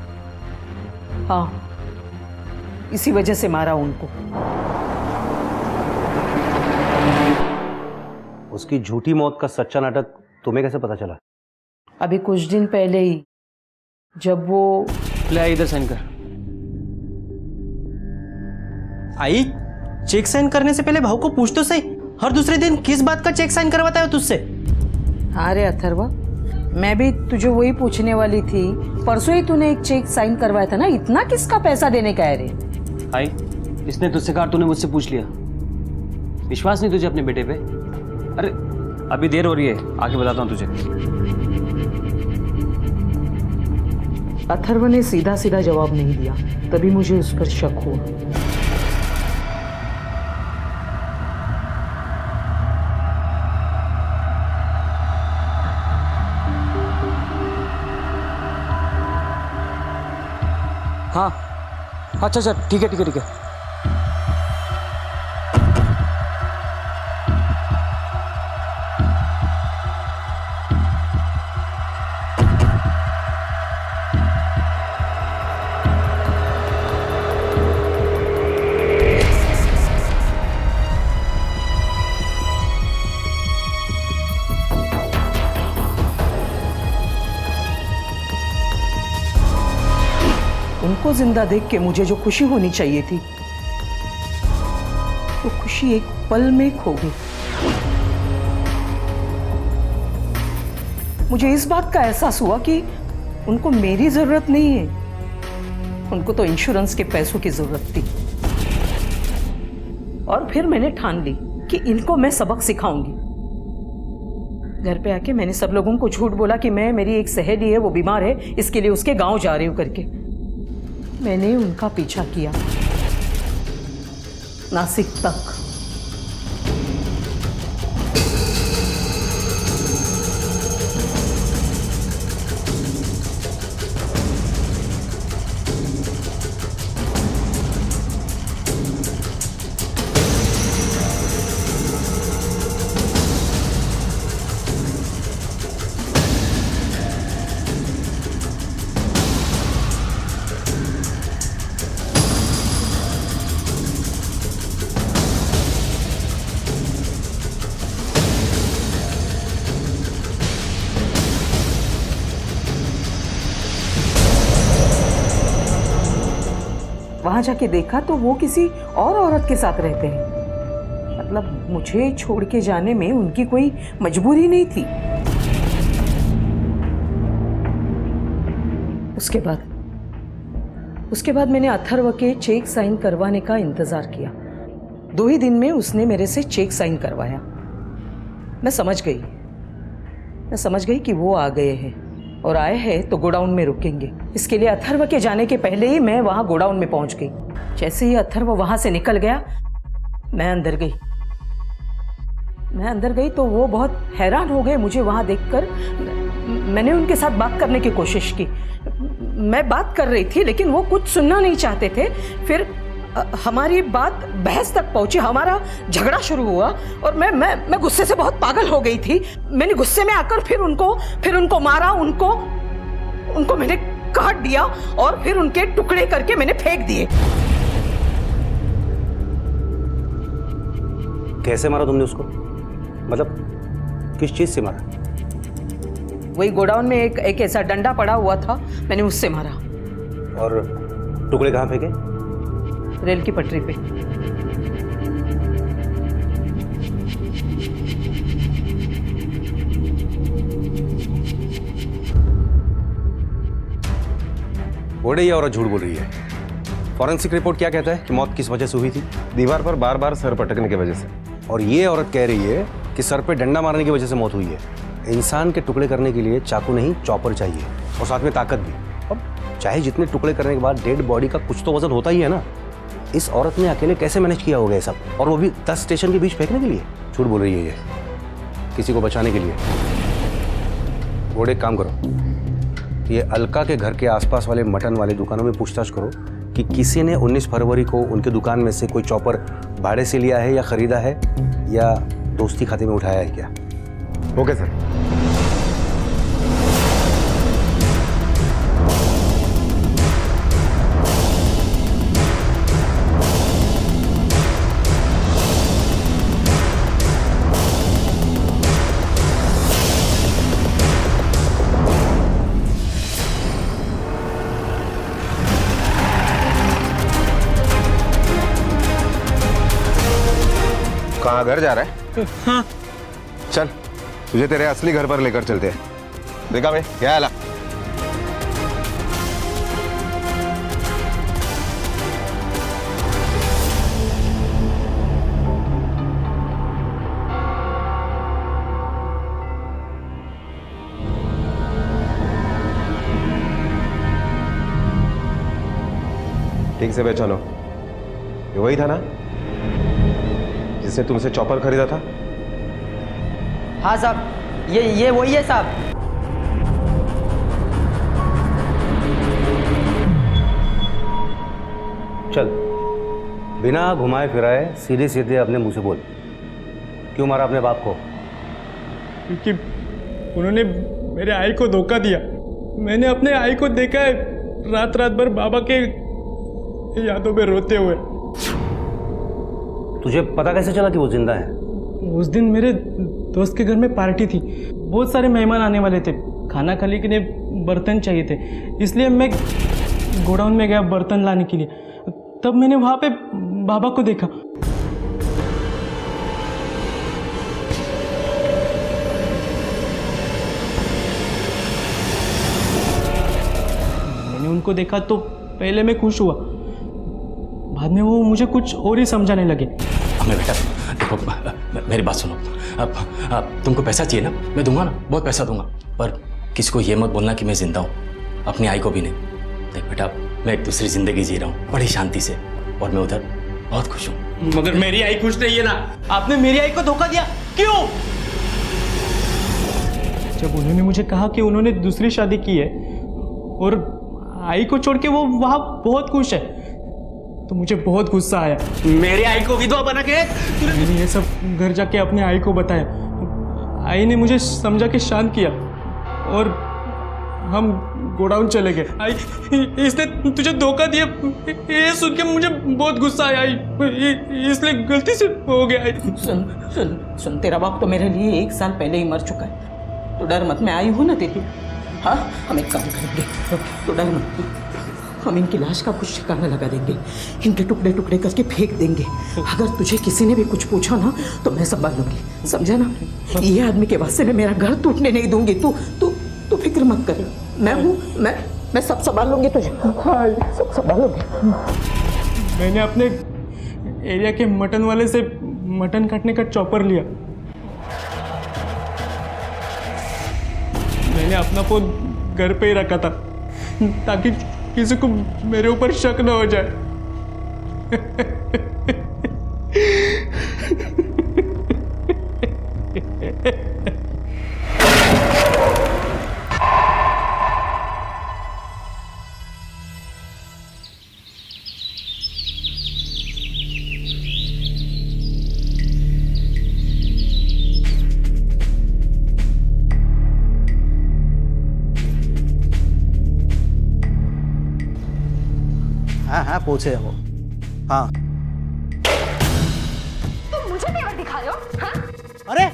हाँ, इसी वजह से मारा उनको। उसकी झूठी मौत का सच्चा नाटक तुम्हें कैसे पता चला? अभी कुछ दिन पहले ही जब वो ले इधर साइन कर। आई, चेक साइन करने से पहले भाव को पूछ तो सही, हर दूसरे दिन किस बात का चेक साइन करवाता है तुझसे? हाँ रे अथर्वा, मैं भी तुझे वही पूछने वाली थी। परसों ही तूने एक चेक साइन करवाया था ना, इतना किसका पैसा देने का है रे? आई, इसने तुझसे कहा, तूने मुझसे पूछ लिया। विश्वास नहीं तुझे अपने बेटे पे? अरे अभी देर हो रही है, आके बताता हूँ तुझे। अथर्व ने सीधा सीधा जवाब नहीं दिया, तभी मुझे उस पर शक हुआ। हाँ, अच्छा अच्छा, ठीक है ठीक है ठीक है। उनको जिंदा देख के मुझे जो खुशी होनी चाहिए थी, वो खुशी एक पल में खो गई। मुझे इस बात का एहसास हुआ कि उनको मेरी जरूरत नहीं है, उनको तो इंश्योरेंस के पैसों की जरूरत थी। और फिर मैंने ठान ली कि इनको मैं सबक सिखाऊंगी। घर पे आके मैंने सब लोगों को झूठ बोला कि मेरी एक सहेली है, वो बीमार है, इसके लिए उसके गांव जा रही हूं करके। मैंने उनका पीछा किया नासिक तक। वहां जाके देखा तो वो किसी और औरत के साथ रहते हैं। मतलब मुझे छोड़ के जाने में उनकी कोई मजबूरी नहीं थी। उसके बाद मैंने अथर्व के चेक साइन करवाने का इंतजार किया। 2 ही दिन में उसने मेरे से चेक साइन करवाया। मैं समझ गई कि वो आ गए हैं और आए हैं तो गोडाउन में रुकेंगे। इसके लिए अथर्व के जाने के पहले ही मैं वहां गोडाउन में पहुंच गई। जैसे ही अथर्व वहां से निकल गया मैं अंदर गई तो वो बहुत हैरान हो गए मुझे वहां देखकर। मैंने उनके साथ बात करने की कोशिश की। मैं बात कर रही थी लेकिन वो कुछ सुनना नहीं चाहते थे। फिर हमारी बात बहस तक पहुंची, हमारा झगड़ा शुरू हुआ और मैं गुस्से से बहुत पागल हो गई थी। मैंने गुस्से में आकर फिर उनको मारा, उनको मैंने काट दिया और फिर उनके टुकड़े करके मैंने फेंक दिए। कैसे मारा तुमने उसको? मतलब किस चीज से मारा? वही गोडाउन में एक ऐसा डंडा पड़ा हुआ था, मैंने उससे मारा। और टुकड़े कहाँ फेंके? रेल की पटरी पे। बोले ये औरत झूठ बोल रही है। फॉरेंसिक रिपोर्ट क्या कहता है कि मौत किस वजह से हुई थी? दीवार पर बार बार सर पटकने की वजह से। और ये औरत कह रही है कि सर पे डंडा मारने की वजह से मौत हुई है। इंसान के टुकड़े करने के लिए चाकू नहीं चॉपर चाहिए और साथ में ताकत भी। अब चाहे जितने टुकड़े करने के बाद डेड बॉडी का कुछ तो वजन होता ही है ना। इस औरत ने अकेले कैसे मैनेज किया होगा ये सब, और वो भी 10 स्टेशन के बीच फेंकने के लिए? झूठ बोल रही है ये, किसी को बचाने के लिए। घोड़े काम करो, ये अलका के घर के आसपास वाले मटन वाले दुकानों में पूछताछ करो कि किसी ने 19 फरवरी को उनके दुकान में से कोई चॉपर भाड़े से लिया है या खरीदा है या दोस्ती खाते में उठाया है क्या। Okay sir. कहाँ घर जा रहा है? हाँ। चल तुझे तेरे असली घर पर लेकर चलते हैं। देखा मैं क्या आला। ठीक से पहचानो, ये वही था ना जिसने तुमसे चॉपर खरीदा था? हाँ साहब, ये वही है साहब। चल बिना घुमाए फिराए सीधे सीधे अपने मुंह से बोल, क्यों मारा अपने बाप को? क्योंकि उन्होंने मेरे आई को धोखा दिया। मैंने अपने आई को देखा है रात भर बाबा के यादों में रोते हुए। तुझे पता कैसे चला कि वो जिंदा है? उस दिन मेरे दोस्त के घर में पार्टी थी, बहुत सारे मेहमान आने वाले थे। खाना खाने के लिए बर्तन चाहिए थे, इसलिए मैं गोडाउन में गया बर्तन लाने के लिए। तब मैंने वहाँ पे बाबा को देखा। मैंने उनको देखा तो पहले मैं खुश हुआ, बाद में वो मुझे कुछ और ही समझाने लगे। हमें बेटा देखो, मेरी बात सुनो। अब तुमको पैसा चाहिए ना, मैं दूंगा ना, बहुत पैसा दूंगा। पर किसी को ये मत बोलना कि मैं जिंदा हूँ, अपनी आई को भी नहीं। देख बेटा, मैं एक दूसरी जिंदगी जी रहा हूँ बड़ी शांति से, और मैं उधर बहुत खुश हूँ। मगर मेरी आई खुश नहीं है ना, आपने मेरी आई को धोखा दिया। क्यों? जब उन्होंने मुझे कहा कि उन्होंने दूसरी शादी की है और आई को छोड़ के वो वहां बहुत खुश है, तो मुझे बहुत गुस्सा आया। मेरी आई को विधवा बना के मैंने ये सब घर जाके अपने आई को बताया। आई ने मुझे समझा के शांत किया और हम गोडाउन चले गए। आई, इसने तुझे धोखा दिया, ये सुन के मुझे बहुत गुस्सा आया, इसलिए गलती से हो गया। सुन सुन सुन, तेरा बाप तो मेरे लिए 1 साल पहले ही मर चुका है। तो डर मत, मैं आई हूँ ना तेरी। हाँ, हम एक काम करेंगे, तो डर मत। हम इनकी लाश का कुछ ठिकाना लगा देंगे, इनके टुकड़े टुकड़े करके फेंक देंगे। अगर तुझे किसी ने भी कुछ पूछा ना तो मैं संभाल लूंगी, समझा ना? ये आदमी के वास्ते मैं मेरा घर टूटने नहीं दूंगी। तू तू तू फिक्र मत कर, मैं हूँ, मैं सब संभाल लूंगी तुझे। हाँ, सब संभाल लूंगी। मैंने अपने एरिया के मटन वाले से मटन काटने का चॉपर लिया। मैंने अपना फोन घर पे ही रखा था ताकि किसी को मेरे ऊपर शक न हो जाए। हाँ हाँ पहुंचे वो। हाँ तुम मुझे तेवर दिखा रहे हो? हाँ? अरे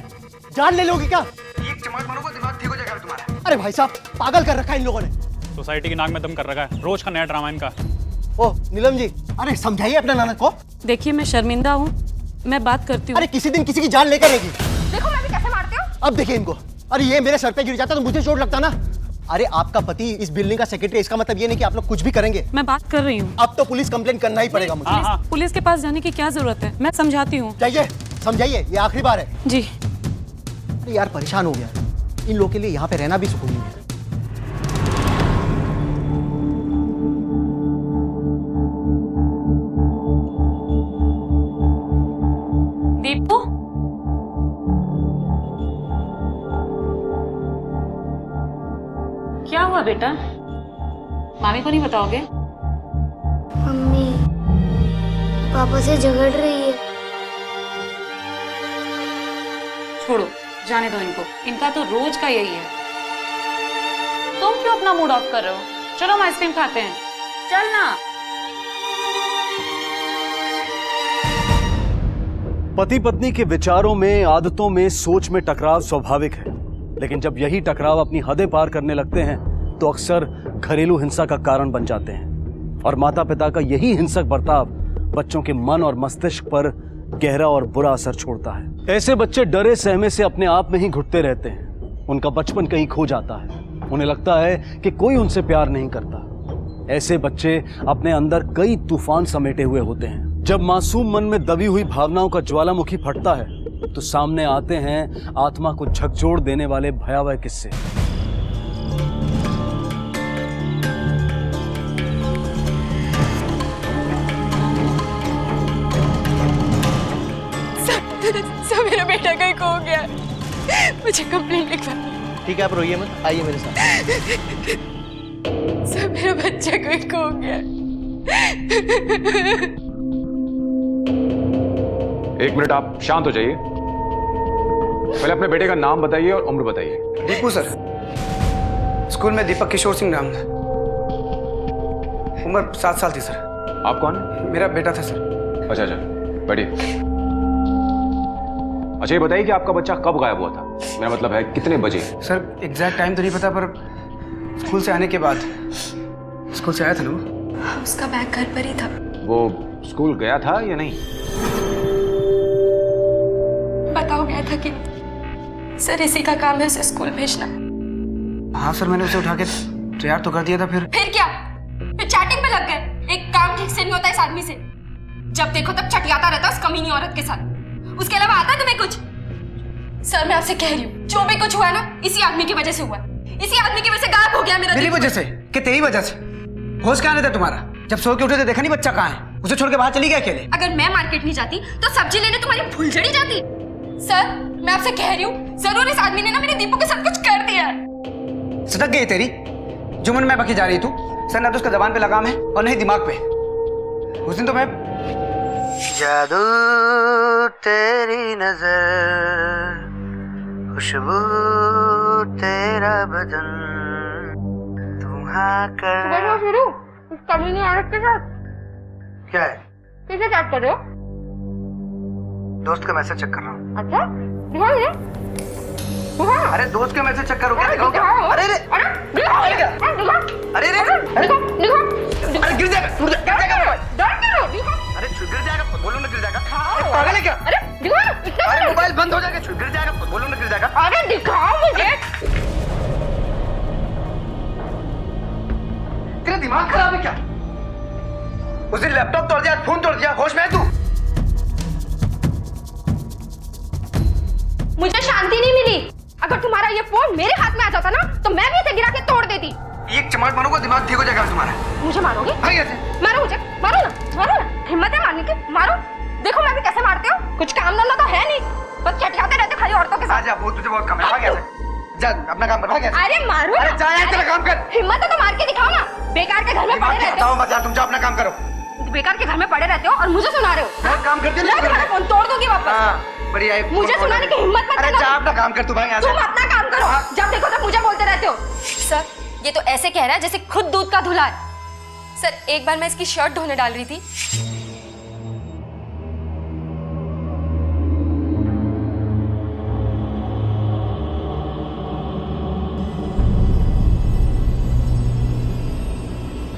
जान ले लोगे क्या? एक चमाट मारोगे दिमाग ठीक हो जाएगा तुम्हारा। अरे भाई साहब पागल कर रखा है इन लोगों ने। सोसाइटी की नाक में दम कर रखा है, रोज का नया ड्रामा इनका। ओ नीलम जी, अरे समझाइए अपना नानक को। देखिए मैं शर्मिंदा हूँ, मैं बात करती हूँ। अरे किसी दिन किसी की जान लेकर रहेगी। देखो मैं भी कैसे मारती हूँ। अब देखिए इनको। अरे ये मेरे सर पे गिर जाता तो मुझे चोट लगता ना। अरे आपका पति इस बिल्डिंग का सेक्रेटरी, इसका मतलब ये नहीं कि आप लोग कुछ भी करेंगे। मैं बात कर रही हूँ। अब तो पुलिस कंप्लेन करना ही पड़ेगा मुझे। पुलिस के पास जाने की क्या जरूरत है, मैं समझाती हूँ। जाइए समझाइए, ये आखिरी बार है। जी। अरे यार परेशान हो गया, इन लोगों के लिए यहाँ पे रहना भी सुकून नहीं है। दीपू, क्या हुआ बेटा? मामी को नहीं बताओगे? मम्मी पापा से झगड़ रही है। छोड़ो, जाने दो इनको, इनका तो रोज का यही है। तुम क्यों अपना मूड ऑफ कर रहे हो? चलो हम आइसक्रीम खाते हैं, चल ना। पति पत्नी के विचारों में, आदतों में, सोच में टकराव स्वाभाविक है, लेकिन जब यही टकराव अपनी हदें पार करने लगते हैं तो अक्सर घरेलू हिंसा का कारण बन जाते हैं। और माता पिता का यही हिंसक बर्ताव बच्चों के मन और मस्तिष्क पर गहरा और बुरा असर छोड़ता है। ऐसे बच्चे डरे सहमे से अपने आप में ही घुटते रहते हैं। उनका बचपन कहीं खो जाता है, उन्हें लगता है कि कोई उनसे प्यार नहीं करता। ऐसे बच्चे अपने अंदर कई तूफान समेटे हुए होते हैं। जब मासूम मन में दबी हुई भावनाओं का ज्वालामुखी फटता है तो सामने आते हैं आत्मा को झकझोर देने वाले भयावह किस्से। सब मेरा बेटा कहीं खो गया, मुझे कंप्लेंट लिखवानी। ठीक है आप रोइए मत, आइए मेरे साथ। सब मेरा बच्चा कहीं खो गया। एक मिनट आप शांत हो जाइए। पहले अपने बेटे का नाम बताइए और उम्र बताइए। दीपू सर, स्कूल में दीपक किशोर सिंह नाम था, उम्र 7 साल थी सर। आप कौन? मेरा बेटा था सर। अच्छा अच्छा, बैठिए। अच्छा ये बताइए कि आपका बच्चा कब गायब हुआ था? मेरा मतलब है कितने बजे? सर एग्जैक्ट टाइम तो नहीं पता, पर स्कूल से आने के बाद। स्कूल से आया था ना वो। उसका बैग घर पर ही था। वो स्कूल गया था या नहीं? बताओ गया था कि सर इसी का काम है उसे स्कूल भेजना। हाँ सर, मैंने उसे उठा के तैयार तो कर दिया था। फिर क्या? फिर चैटिंग में लग गए। एक काम ठीक से नहीं होता इस आदमी से, जब देखो तब चटियाता रहता उस कमीनी औरत के साथ। उसके अलावा आता तुम्हें कुछ? सर मैं आपसे कह रही हूँ, जो भी कुछ हुआ है ना इसी आदमी की वजह से हुआ। इसी आदमी की वजह से गायब हो गया मेरा। मेरी वजह से? कि तेरी वजह से? होश कहाँ था तुम्हारा? जब सो के उठे थे देखा नहीं बच्चा कहाँ है? उसे छोड़ के बाहर चली गया अकेले? अगर मैं मार्केट नहीं जाती तो सब्जी लेने तुम्हारी फुलझड़ी जाती। सर मैं आपसे कह रही हूँ, जरूर इस आदमी ने ना मेरे दीपू के साथ कुछ कर दिया। सटक गई तेरी जुमन में बकी जा रही तू। सर ना तो उसका जबान पे लगाम है और नहीं दिमाग पे। उस दिन तो मैं जादू तेरी नजर, खुशबू तेरा बदन, तुम्हारा कर शुरू उस कमीनी औरत के साथ। क्या है? किसे चैट कर रहे हो? दोस्त का मैसेज चेक कर रहा हूँ। अच्छा दिखाओ मुझे। दिखाओ। अरे दोस्त का मैसेज चेक करो। क्या दिखाओ? क्या? अरे अरे दिखाओ क्या? दिखाओ। अरे अरे दिखाओ। दिमाग खराब है क्या? उस दिन लैपटॉप तोड़ दिया, फोन तोड़ दिया, होश में है तू? मुझे शांति नहीं मिली। अगर तुम्हारा ये फोन मेरे हाथ में आ जाता ना तो मैं भी इसे गिरा के तोड़ देती। एक चमाट मारूंगा, दिमाग ठीक हो जाएगा तुम्हारा। मुझे मारोगे? भाई ऐसे मारो मुझे, मारो ना, हिम्मत है मारने की, मारो। देखो मैं भी कैसे मारते हो, कुछ काम धंधा तो है नहीं, बस चटियाते रहते खाली औरतों के साथ। आजा, वो तुझे बहुत कम है, भाग ऐसे। जा अपना काम कर, भाग ऐसे। अरे मारो अरे जा यार, तेरा काम कर। हिम्मत है तो मार के दिखाओ ना। बेकार के घर में पड़े रहते हो। मत यार, तुम जाओ अपना काम करो। बेकार के घर में पड़े रहते हो और मुझे सुना रहे हो। काम करते मैं तुम्हारा फोन तोड़ दूंगी वापस। बढ़िया है। मुझे सुनाने की हिम्मत मत अरे करना। जा अपना काम कर तू, भाई तुम अपना काम करो, जब देखो तब मुझे बोलते रहते हो। सर ये तो ऐसे कह रहा है जैसे खुद दूध का धुला है। सर एक बार मैं इसकी शर्ट धोने डाल रही थी,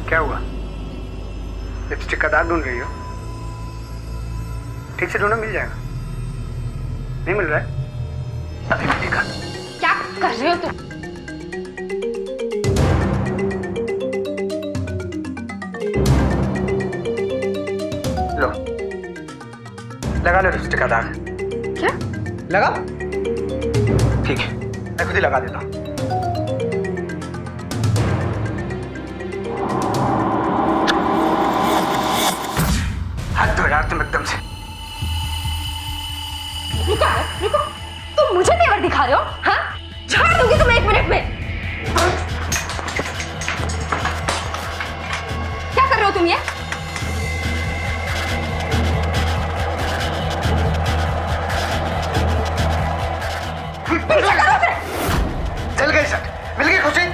क्या हुआ? लिपस्टिक का दाग ढूंढ रही हो? ठीक से ढूंढो, मिल जाएगा। नहीं मिल रहा है? अभी मिलेगा। क्या कर रहे हो तुम? लो, लगा लो लिपस्टिक का दाग। क्या? लगा? ठीक है, मैं खुद ही लगा देता हूँ। हाथ धो यार तुम एकदम से। रुको, तुम मुझे तेवर दिखा रहे हो? हाँ? झाड़ दूंगी तुम्हें 1 मिनट में। क्या कर रहे हो तुम ये? चल गई सर, मिल गई खुशी।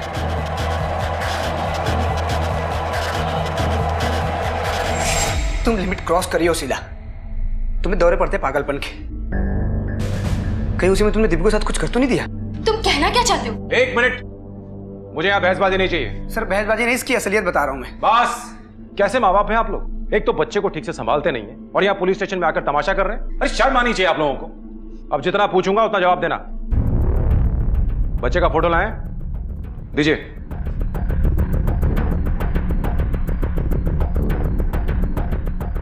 तुम लिमिट क्रॉस करी हो सीधा। तुम्हें दौरे पड़ते पागलपन के। कहीं उसी में तुमने दीपू के साथ कुछ कर तो नहीं दिया? तुम कहना क्या चाहते हो? 1 मिनट, मुझे यहाँ बहसबाजी नहीं चाहिए। सर बहसबाजी नहीं, इसकी असलियत बता रहा हूँ मैं। बस, कैसे माँ बाप हैं आप लोग? एक तो बच्चे को ठीक से संभालते नहीं है और यहाँ पुलिस स्टेशन में आकर तमाशा कर रहे हैं। अरे शर्म आनी चाहिए आप लोगों को। अब जितना पूछूंगा उतना जवाब देना। बच्चे का फोटो लाएं, दीजिए।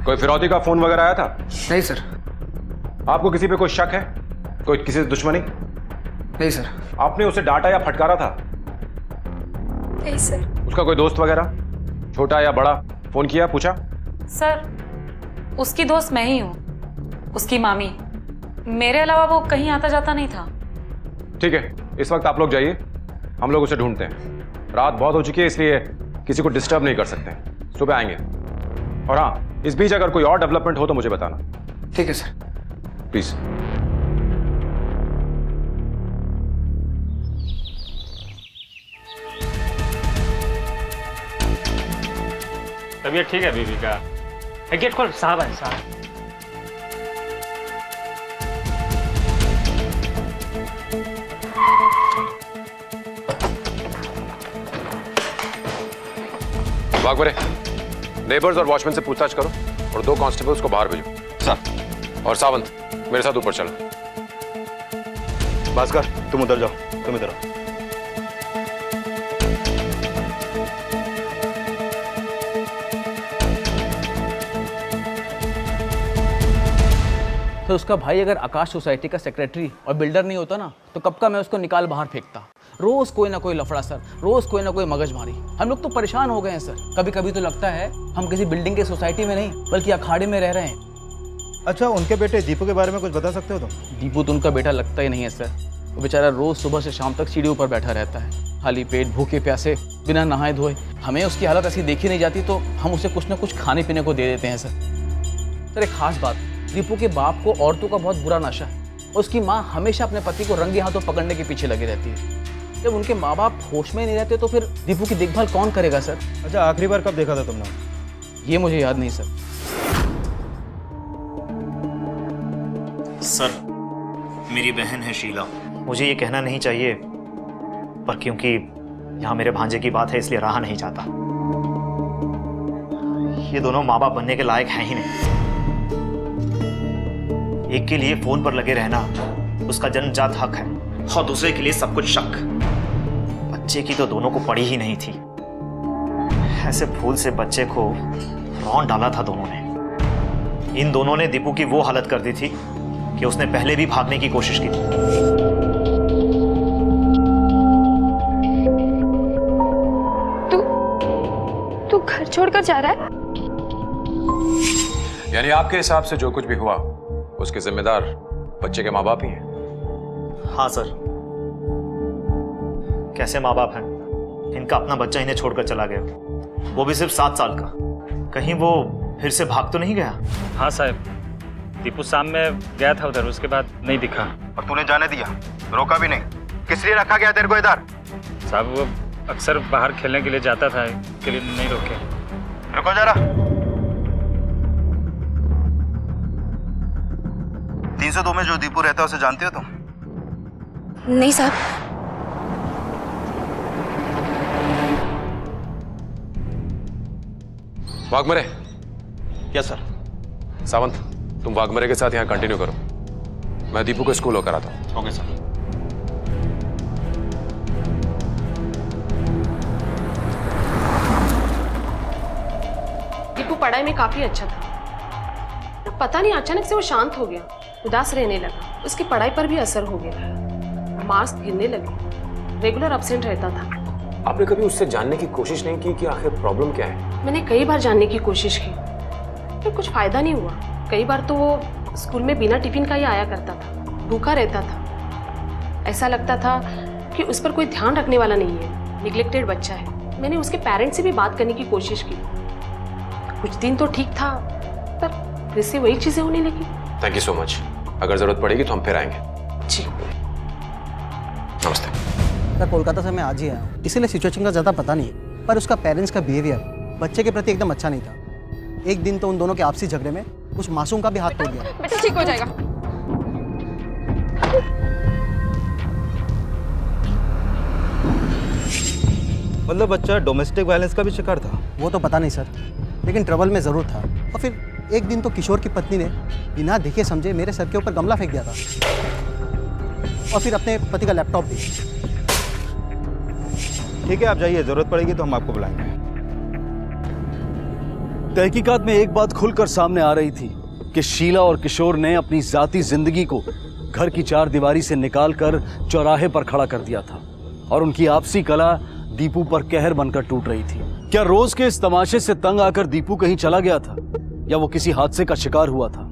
कोई फिरौती का फोन वगैरह आया था? नहीं सर। आपको किसी पे कोई शक है? कोई किसी से दुश्मनी? नहीं सर। आपने उसे डांटा या फटकारा था? नहीं सर। उसका कोई दोस्त वगैरह, छोटा या बड़ा, फोन किया, पूछा? सर उसकी दोस्त मैं ही हूँ, उसकी मामी। मेरे अलावा वो कहीं आता जाता नहीं था। ठीक है, इस वक्त आप लोग जाइए, हम लोग उसे ढूंढते हैं। रात बहुत हो चुकी है, इसलिए किसी को डिस्टर्ब नहीं कर सकते। सुबह आएंगे। और हाँ, इस बीच अगर कोई और डेवलपमेंट हो तो मुझे बताना। ठीक है सर। प्लीज। तबीयत ठीक है बीवी का? गेट खोल, साहब है साहब। बागवरे, नेबर्स और वॉचमैन से पूछताछ करो और 2 कांस्टेबल्स को बाहर भेजो। सर। और सावंत, मेरे साथ ऊपर चलो। भास्कर, तुम उधर जाओ, तुम इधर आओ। तो उसका भाई अगर आकाश सोसाइटी का सेक्रेटरी और बिल्डर नहीं होता ना तो कब का मैं उसको निकाल बाहर फेंकता। रोज कोई ना कोई लफड़ा सर, रोज कोई ना कोई मगजमारी। हम लोग तो परेशान हो गए हैं सर। कभी कभी तो लगता है हम किसी बिल्डिंग के सोसाइटी में नहीं बल्कि अखाड़े में रह रहे हैं। अच्छा, उनके बेटे दीपू के बारे में कुछ बता सकते हो तुम? दीपू तो उनका बेटा लगता ही नहीं है सर। वो बेचारा रोज सुबह से शाम तक सीढ़ी ऊपर बैठा रहता है, खाली पेट, भूखे प्यासे, बिना नहाए धोए। हमें उसकी हालत ऐसी देखी नहीं जाती तो हम उसे कुछ ना कुछ खाने पीने को दे देते हैं सर। एक खास बात, दीपू के बाप को औरतों का बहुत बुरा नशा है। उसकी माँ हमेशा अपने पति को रंगे हाथों पकड़ने के पीछे लगी रहती है। जब उनके माँ बाप होश में नहीं रहते तो फिर दीपू की देखभाल कौन करेगा सर? अच्छा, आखिरी बार कब देखा था तुमने? ये मुझे याद नहीं सर। सर, मेरी बहन है शीला। मुझे ये कहना नहीं चाहिए पर क्योंकि यहाँ मेरे भांजे की बात है इसलिए रहा नहीं जाता। ये दोनों माँ बाप बनने के लायक हैं ही नहीं। एक के लिए फोन पर लगे रहना उसका जन्मजात हक है और दूसरे के लिए सब कुछ शक। बच्चे की तो दोनों को पड़ी ही नहीं थी। ऐसे फूल से बच्चे को रौंद डाला था दोनों ने। इन दोनों ने दीपू की वो हालत कर दी थी कि उसने पहले भी भागने की कोशिश की थी। तू घर छोड़कर जा रहा है? यानी आपके हिसाब से जो कुछ भी हुआ उसके जिम्मेदार बच्चे के माँ बाप ही हैं? हाँ सर। कैसे माँ बाप हैं? इनका अपना बच्चा इन्हें छोड़कर चला गया, वो भी सिर्फ 7 साल का। कहीं वो फिर से भाग तो नहीं गया? हाँ साहब, दीपू शाम में गया था उधर, उसके बाद नहीं दिखा। और तूने जाने दिया, रोका भी नहीं? किस लिए रखा गया तेरे को इधर? साहब वो अक्सर बाहर खेलने के लिए जाता था, इसके लिए नहीं रोके। रुको जरा। 302 में जो दीपू रहता है उसे जानते हो तुम? नहीं साहब। वाघमरे। Yes sir. सावंत, तुम वाघमरे के साथ यहाँ कंटिन्यू करो, मैं दीपू को स्कूल होकर आता हूँ। Okay sir. दीपू पढ़ाई में काफी अच्छा था, पता नहीं अचानक से वो शांत हो गया, उदास रहने लगा। उसकी पढ़ाई पर भी असर हो गया, मार्क्स गिरने लगे, रेगुलर एब्सेंट रहता था। आपने कभी उससे जानने की कोशिश नहीं की कि आखिर प्रॉब्लम क्या है? मैंने कई बार जानने की कोशिश की, पर कुछ फायदा नहीं हुआ। कई बार तो वो स्कूल में बिना टिफिन का ही आया करता था, भूखा रहता था। ऐसा लगता था कि उस पर कोई ध्यान रखने वाला नहीं है, निग्लेक्टेड बच्चा है। मैंने उसके पेरेंट्स से भी बात करने की कोशिश की, कुछ दिन तो ठीक था, पर फिर से वही चीजें होने लगी। Thank you so much. अगर जरूरत पड़ेगी तो हम फिर आएंगे। जी। नमस्ते सर। कोलकाता से मैं आज ही आया हूँ, इसीलिए सिचुएशन का ज़्यादा पता नहीं है, पर उसका पेरेंट्स का बिहेवियर बच्चे के प्रति एकदम अच्छा नहीं था। एक दिन तो उन दोनों के आपसी झगड़े में उस मासूम का भी हाथ तोड़ दिया। बेटा ठीक हो जाएगा। मतलब बच्चा डोमेस्टिक वायलेंस का भी शिकार था? वो तो पता नहीं सर, लेकिन ट्रबल में ज़रूर था। और फिर एक दिन तो किशोर की पत्नी ने बिना देखे समझे मेरे सर के ऊपर गमला फेंक दिया था, और फिर अपने पति का लैपटॉप भी। ठीक है, आप जाइए, जरूरत पड़ेगी तो हम आपको बुलाएंगे। तहकीकात में एक बात खुलकर सामने आ रही थी कि शीला और किशोर ने अपनी जाती जिंदगी को घर की 4 दीवारी से निकालकर चौराहे पर खड़ा कर दिया था, और उनकी आपसी कला दीपू पर कहर बनकर टूट रही थी। क्या रोज के इस तमाशे से तंग आकर दीपू कहीं चला गया था, या वो किसी हादसे का शिकार हुआ था,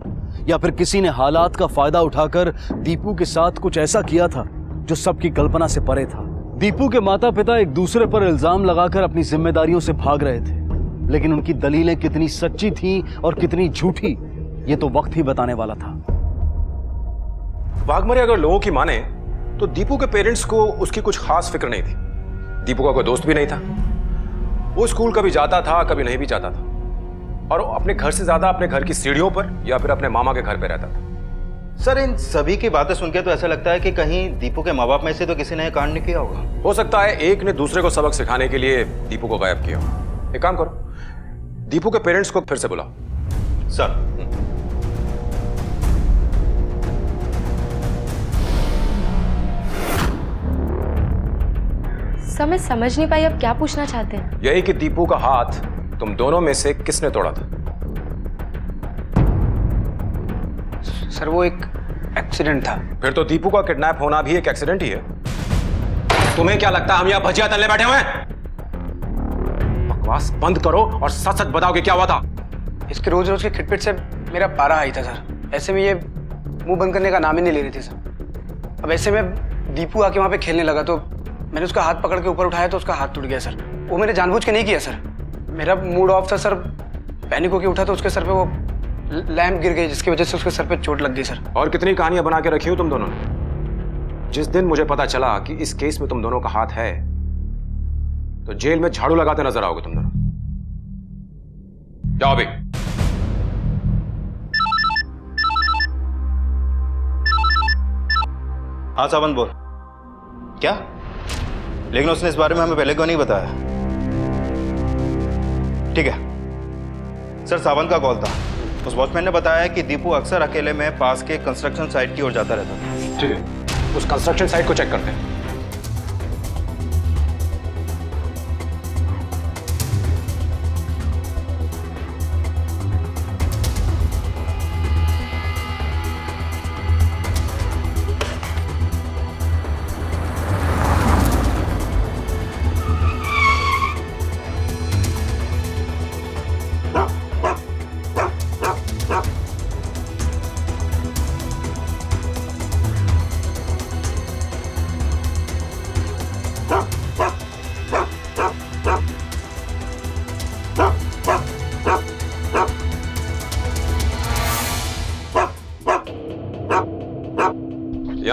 या फिर किसी ने हालात का फायदा उठाकर दीपू के साथ कुछ ऐसा किया था जो सबकी कल्पना से परे था। दीपू के माता पिता एक दूसरे पर इल्जाम लगाकर अपनी जिम्मेदारियों से भाग रहे थे, लेकिन उनकी दलीलें कितनी सच्ची थीं और कितनी झूठी, ये तो वक्त ही बताने वाला था। वाघमरे अगर लोगों की माने तो दीपू के पेरेंट्स को उसकी कुछ खास फिक्र नहीं थी। दीपू का कोई दोस्त भी नहीं था, वो स्कूल कभी जाता था कभी नहीं भी जाता था, और अपने घर से ज्यादा अपने घर की सीढ़ियों पर या फिर अपने मामा के घर पे रहता था। सर, इन सभी की बातें सुनकर तो ऐसा लगता है कि कहीं दीपू के माँ बाप में से तो किसी ने कांड नहीं किया होगा। हो सकता है एक ने दूसरे को सबक सिखाने के लिए दीपू को गायब किया हो। एक काम करो, दीपू के पेरेंट्स को फिर से बुलाओ। सर। सर मैं समझ नहीं पाई, अब क्या पूछना चाहते हैं? यही कि दीपू का हाथ तुम दोनों में से किसने तोड़ा था? सर वो एक एक्सीडेंट था। फिर तो दीपू का किडनैप होना भी एक एक्सीडेंट ही है। तुम्हें क्या लगता है हम यहां भजिया तलने बैठे हुए हैं? बकवास बंद करो और सच सच बताओ कि क्या हुआ था। इसके रोज रोज के खिटपिट से मेरा पारा आई था सर। ऐसे में ये मुंह बंद करने का नाम ही नहीं ले रही थी सर। अब ऐसे में दीपू आके वहां पे खेलने लगा तो मैंने उसका हाथ पकड़ के ऊपर उठाया तो उसका हाथ टूट गया सर। वो मैंने जानबूझ के नहीं किया सर, मेरा मूड ऑफ था सर। पैनिक होके उठा तो उसके सर पे वो लैंप गिर गई, जिसकी वजह से उसके सर पे चोट लग गई सर। और कितनी कहानियां बना के रखी हो तुम दोनों ने। जिस दिन मुझे पता चला कि इस केस में तुम दोनों का हाथ है तो जेल में झाड़ू लगाते नजर आओगे तुम दोनों। जाओ अभी। हाँ सावंत बोल। क्या? लेकिन उसने इस बारे में हमें पहले क्यों नहीं बताया? ठीक है सर, सावंत का कॉल था। उस वॉचमैन ने बताया कि दीपू अक्सर अकेले में पास के कंस्ट्रक्शन साइट की ओर जाता रहता था। ठीक है, उस कंस्ट्रक्शन साइट को चेक करते हैं।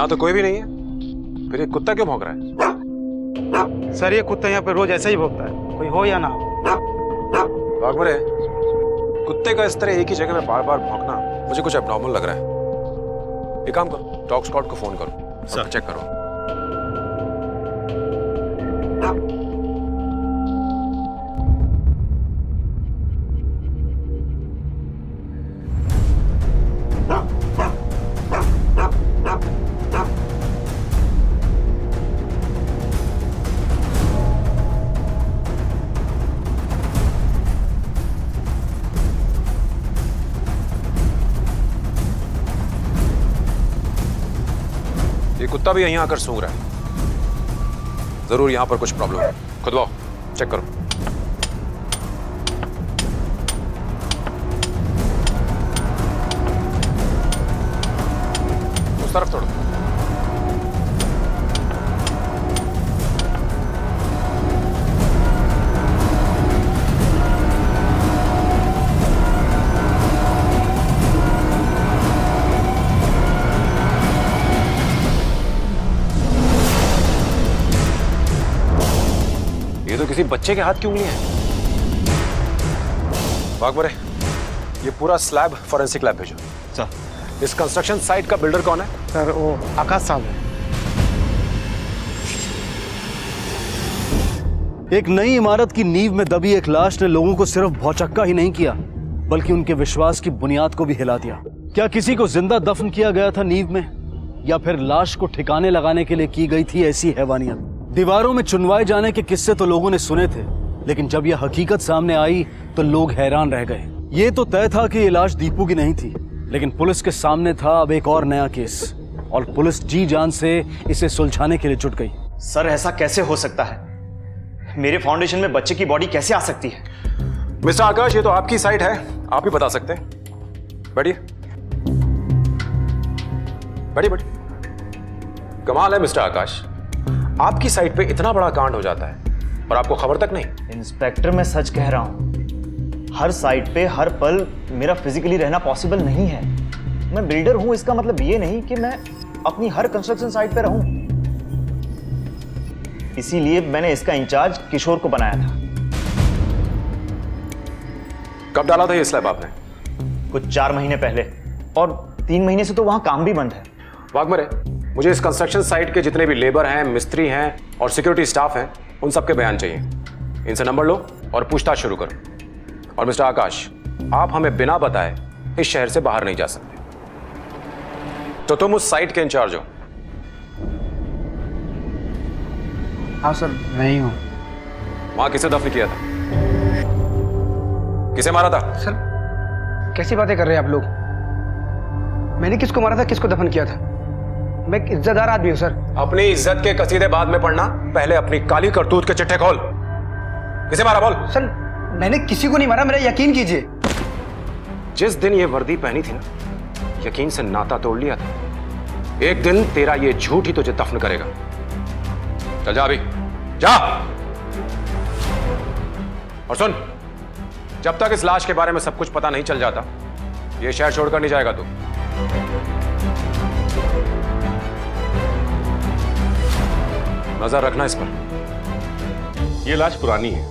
यहाँ तो कोई भी नहीं है, फिर ये कुत्ता क्यों भौंक रहा है? सर ये कुत्ता यहाँ पे रोज ऐसा ही भौंकता है, कोई हो या ना हो। बागमरे, कुत्ते का इस तरह एक ही जगह में बार बार भौंकना मुझे कुछ एबनॉर्मल लग रहा है। एक काम करो, डॉग स्क्वाड को फोन करो, सर चेक करो। ये कुत्ता भी यहीं आकर सूंघ रहा है, जरूर यहां पर कुछ प्रॉब्लम है। खुदवाओ, चेक करो। उस तरफ तोड़ो। ये तो किसी बच्चे के हाथ की उंगलियां हैं। बागमरे, ये पूरा स्लैब फॉरेंसिक लैब भेजो। सर। इस कंस्ट्रक्शन साइट का बिल्डर कौन है? सर वो आकाश साहब है। एक नई इमारत की नींव में दबी एक लाश ने लोगों को सिर्फ भौचक्का ही नहीं किया, बल्कि उनके विश्वास की बुनियाद को भी हिला दिया। क्या किसी को जिंदा दफन किया गया था नींव में, या फिर लाश को ठिकाने लगाने के लिए की गई थी ऐसी हैवानियत? दीवारों में चुनवाए जाने के किस्से तो लोगों ने सुने थे, लेकिन जब यह हकीकत सामने आई तो लोग हैरान रह गए। ये तो तय था कि ये लाश दीपू की नहीं थी, लेकिन पुलिस के सामने था अब एक और नया केस, और पुलिस जी जान से इसे सुलझाने के लिए जुट गई। सर ऐसा कैसे हो सकता है? मेरे फाउंडेशन में बच्चे की बॉडी कैसे आ सकती है? मिस्टर आकाश, ये तो आपकी साइट है, आप ही बता सकते हैं। बैठिए बैठिए बैठिए। कमाल है मिस्टर आकाश, आपकी साइट पे इतना बड़ा कांड हो जाता है और आपको खबर तक नहीं। इंस्पेक्टर मैं सच कह रहा हूं, हर साइट पे हर पल मेरा फिजिकली रहना पॉसिबल नहीं है। मैं बिल्डर हूं, इसका मतलब ये नहीं कि मैं अपनी हर कंस्ट्रक्शन साइट पे रहूं। इसीलिए मैंने इसका इंचार्ज किशोर को बनाया था। कब डाला था ये स्लैब आपने? कुछ 4 महीने पहले, और 3 महीने से तो वहां काम भी बंद है। वाघमरे, मुझे इस कंस्ट्रक्शन साइट के जितने भी लेबर हैं, मिस्त्री हैं और सिक्योरिटी स्टाफ हैं, उन सबके बयान चाहिए। इनसे नंबर लो और पूछताछ शुरू करो। और मिस्टर आकाश, आप हमें बिना बताए इस शहर से बाहर नहीं जा सकते, तो तुम उस साइट के इंचार्ज हो। हाँ सर, मैं ही हूँ। वहां किसे दफन किया था? किसे मारा था? सर कैसी बातें कर रहे हैं आप लोग? मैंने किसको मारा था, किसको दफन किया था? मैं एक इज्जतदार आदमी हूँ सर। अपनी इज्जत के कसीदे बाद में पढ़ना, पहले अपनी काली करतूत के चिट्ठे खोल। किसे मारा बोल? सर मैंने किसी को नहीं मारा, मेरा यकीन कीजिए। जिस दिन ये वर्दी पहनी थी ना, यकीन से नाता तोड़ लिया था। एक दिन तेरा ये झूठ ही तुझे दफन करेगा। चल जा अभी, जा। और सुन, जब तक इस लाश के बारे में सब कुछ पता नहीं चल जाता, ये शहर छोड़कर नहीं जाएगा तू। नजर रखना इस पर। यह लाश पुरानी है,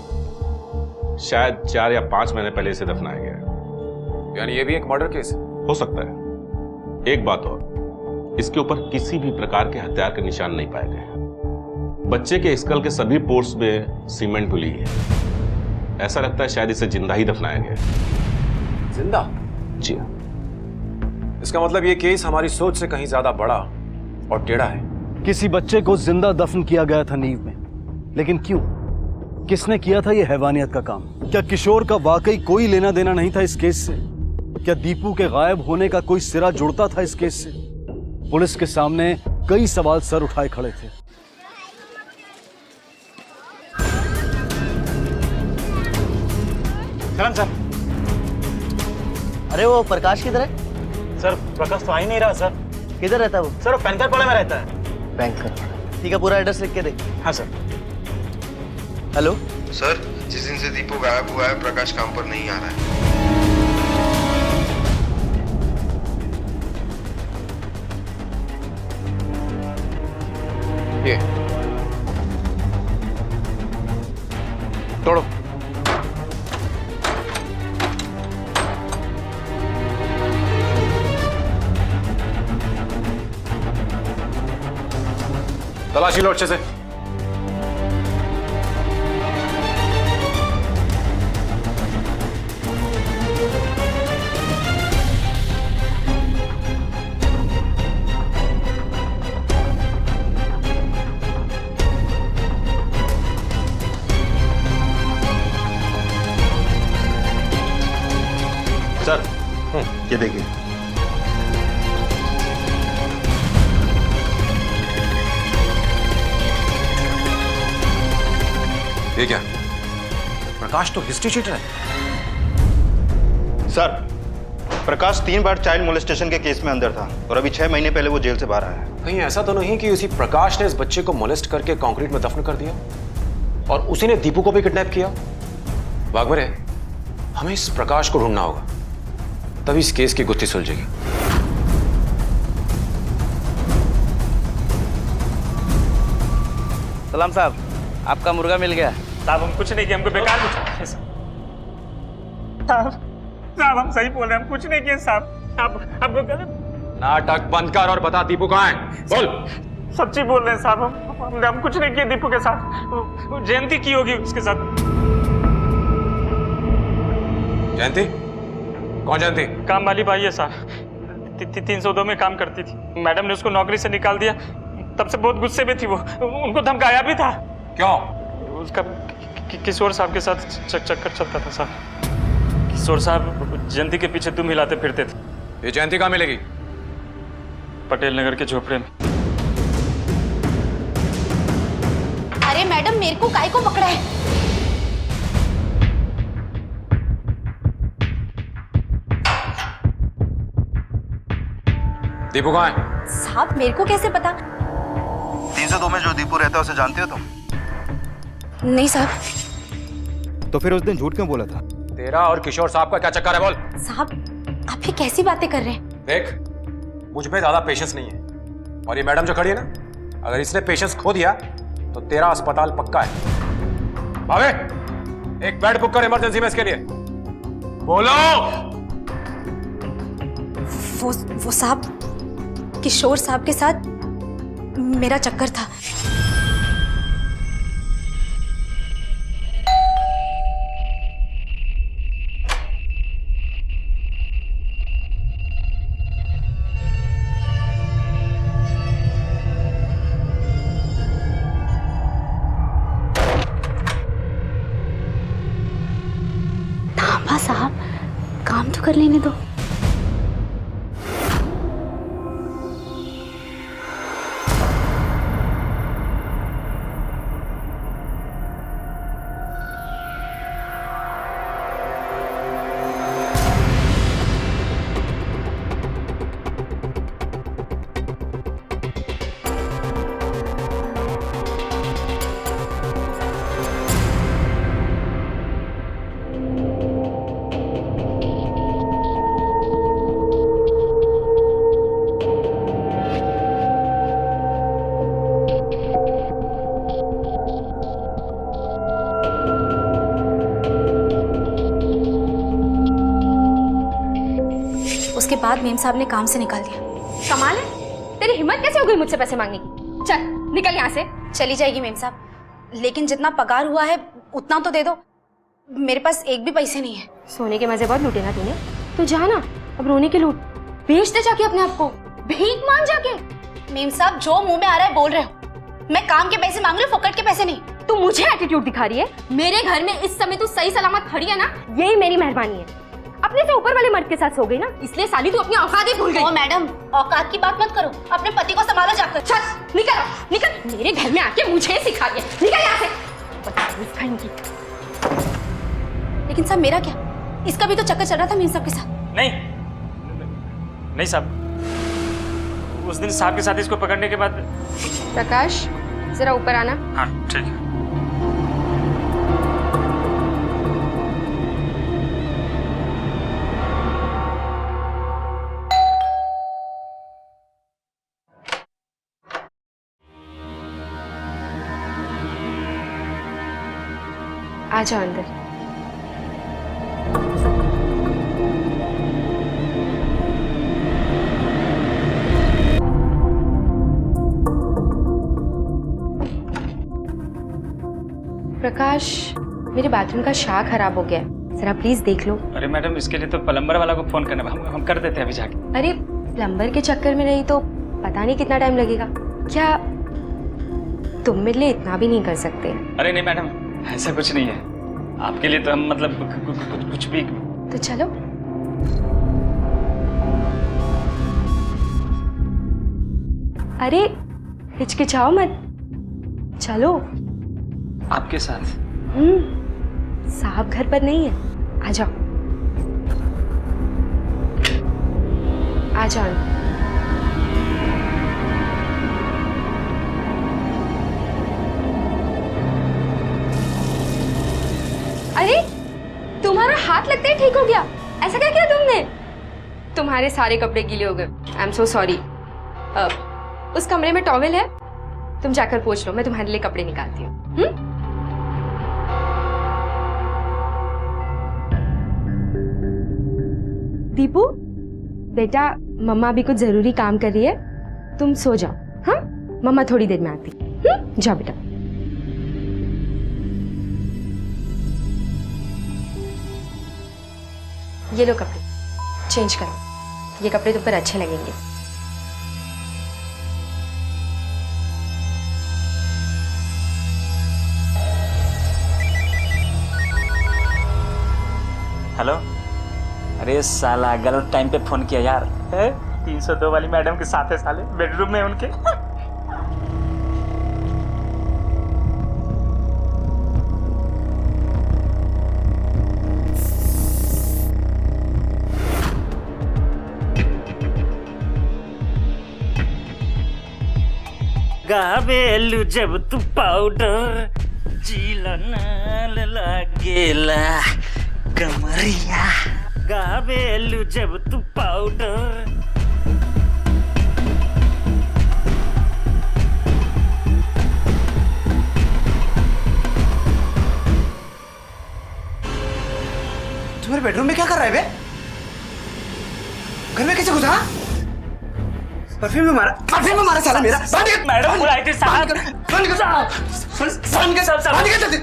शायद 4 या 5 महीने पहले इसे दफनाया गया है। यानी ये भी एक मर्डर केस है? हो सकता है। एक बात और, इसके ऊपर किसी भी प्रकार के हथियार के निशान नहीं पाए गए। बच्चे के स्कल के सभी पोर्ट्स में सीमेंट घुली है। ऐसा लगता है शायद इसे जिंदा ही दफनाया गया है। जिंदा? जी हाँ। इसका मतलब ये केस हमारी सोच से कहीं ज्यादा बड़ा और टेढ़ा है। किसी बच्चे को जिंदा दफन किया गया था नींव में, लेकिन क्यों? किसने किया था यह हैवानियत का काम? क्या किशोर का वाकई कोई लेना देना नहीं था इस केस से? क्या दीपू के गायब होने का कोई सिरा जुड़ता था इस केस से? पुलिस के सामने कई सवाल सर उठाए खड़े थे। सर सर, अरे वो प्रकाश किधर है? सर प्रकाश तो आ ही नहीं रहा सर। किधर रहता है वो? सर वो बैंकर पाले में रहता है। बैंकर? ठीक है, पूरा एड्रेस लिख के दे। हाँ सर। हेलो सर, जिस दिन से दीपू गायब हुआ है, प्रकाश काम पर नहीं आ रहा है। ये तोड़ो। तलाशी लो अच्छे से। सर ये देखिए। ये क्या? प्रकाश तो हिस्ट्री शीटर है। सर प्रकाश 3 बार चाइल्ड मोलेस्टेशन के केस में अंदर था और अभी 6 महीने पहले वो जेल से बाहर आया है। कहीं ऐसा तो नहीं कि उसी प्रकाश ने इस बच्चे को मोलेस्ट करके कंक्रीट में दफन कर दिया और उसी ने दीपू को भी किडनैप किया? वाघमरे, हमें इस प्रकाश को ढूंढना होगा, तभी इस केस की गुत्थी सुलझेगी। सलाम साहब, आपका मुर्गा मिल गया। साहब हम कुछ नहीं किए, हमको बेकार पूछा। साहब हम सही बोल रहे हैं, हम कुछ नहीं किए साहब। आपको गलत। नाटक बंद कर और बता दीपू कहाँ है, बोल। सच्ची बोल रहे हैं साहब, हम कुछ नहीं किए दीपू के साथ। वो जयंती की होगी उसके साथ। जयंती? कौन जयंती? काम वाली बाई है साहब, 302 में काम करती थी। मैडम ने उसको नौकरी से निकाल दिया, तब से बहुत गुस्से में थी वो। उनको धमकाया भी था। क्यों? उसका किशोर साहब के साथ चक्कर चलता था साहब। किशोर साहब जयंती के पीछे दुम हिलाते फिरते थे। ये जयंती कहाँ मिलेगी? पटेल नगर के झोपड़े में। अरे मैडम, मेरे को काय को पकड़ा है? दीपू कहाँ है? साहब मेरे को कैसे पता? 302 में जो दीपू रहता है उसे जानते हो तुम? नहीं साहब। तो फिर उस दिन झूठ क्यों बोला था? तेरा और किशोर साहब का क्या चक्कर है, बोल। साहब आप ये कैसी बातें कर रहे हैं? देख, मुझ में ज्यादा पेशेंस नहीं है, और ये मैडम जो खड़ी है ना, अगर इसने पेशेंस खो दिया तो तेरा अस्पताल पक्का है। भावे, एक बेड बुक कर इमरजेंसी में इसके लिए। बोलो। वो साहब, किशोर साहब के साथ मेरा चक्कर था। थापा साहब, काम तो कर लेने दो। उसके बाद मेम साहब ने काम से निकाल दिया। कमाल है, तेरी हिम्मत कैसे हो गई मुझसे पैसे मांगने की? चल निकल यहाँ से। चली जाएगी मेम साहब, लेकिन जितना पगार हुआ है उतना तो दे दो। मेरे पास एक भी पैसे नहीं है। सोने के मजे बहुत लूटे ना तूने, तू जा ना, अब रोने के लूट। बेच दे जाके अपने आप को, भीख मांग जाके। मेम साहब जो मुंह में आ रहा है बोल रहे हो। मैं काम के पैसे मांग रही हूँ, फोकट के पैसे नहीं। तू मुझे एटीट्यूड दिखा रही है? मेरे घर में इस समय तू सही सलामत खड़ी है ना, यही मेरी मेहरबानी है। अपने से ऊपर वाले मर्द के साथ सो गई ना, इसलिए साली तू अपनी औकात ही भूल गई। ओ मैडम, औकात की बात मत करो, अपने पति को संभालो जाकर। चल निकल निकल, मेरे घर में आके मुझे सिखा रही है। निकल यहाँ से। लेकिन साहब मेरा क्या? इसका भी तो चक्कर चल रहा था मेम साहब के साथ। नहीं साहब, उस दिन साहब के साथ इसको पकड़ने के बाद। प्रकाश जरा ऊपर आना। हाँ ठीक है। आ जाओ अंदर। प्रकाश, मेरे बाथरूम का शावर खराब हो गया है, जरा प्लीज देख लो। अरे मैडम, इसके लिए तो प्लम्बर वाला को फोन करना, हम कर देते हैं अभी जाके। अरे प्लम्बर के चक्कर में रही तो पता नहीं कितना टाइम लगेगा। क्या तुम मेरे लिए इतना भी नहीं कर सकते? अरे नहीं मैडम, ऐसा कुछ नहीं है, आपके लिए तो हम मतलब कुछ भी। तो चलो। अरे हिचकिचाओ मत, चलो। आपके साथ? साहब घर पर नहीं है, आ जाओ आ जाओ। अरे तुम्हारा हाथ लगते ही ठीक हो गया, ऐसा क्या किया तुमने? तुम्हारे सारे कपड़े गीले हो गए। I am so sorry. उस कमरे में टॉवेल है, तुम जाकर पोंछ लो, मैं तुम्हारे लिए कपड़े निकालती हूँ। दीपू बेटा, मम्मा अभी कुछ जरूरी काम कर रही है, तुम सो जाओ। हाँ, मम्मा थोड़ी देर में आती। जाओ बेटा। ये लो कपड़े, चेंज करो, ये कपड़े तुम पर अच्छे लगेंगे। हेलो। अरे साला गलत टाइम पे फोन किया यार। 302 वाली मैडम के साथ है साले, बेडरूम में उनके। गावेलु जब तू पाउडर जीला नाल लागेला कमरिया। गावेलु जब तू पाउडर। तू मेरे बेडरूम में क्या कर रहा है बे? घर में कैसे घुसा? परफ्यूम में मारा साला मेरा। मैडम बुलाए थे साहब।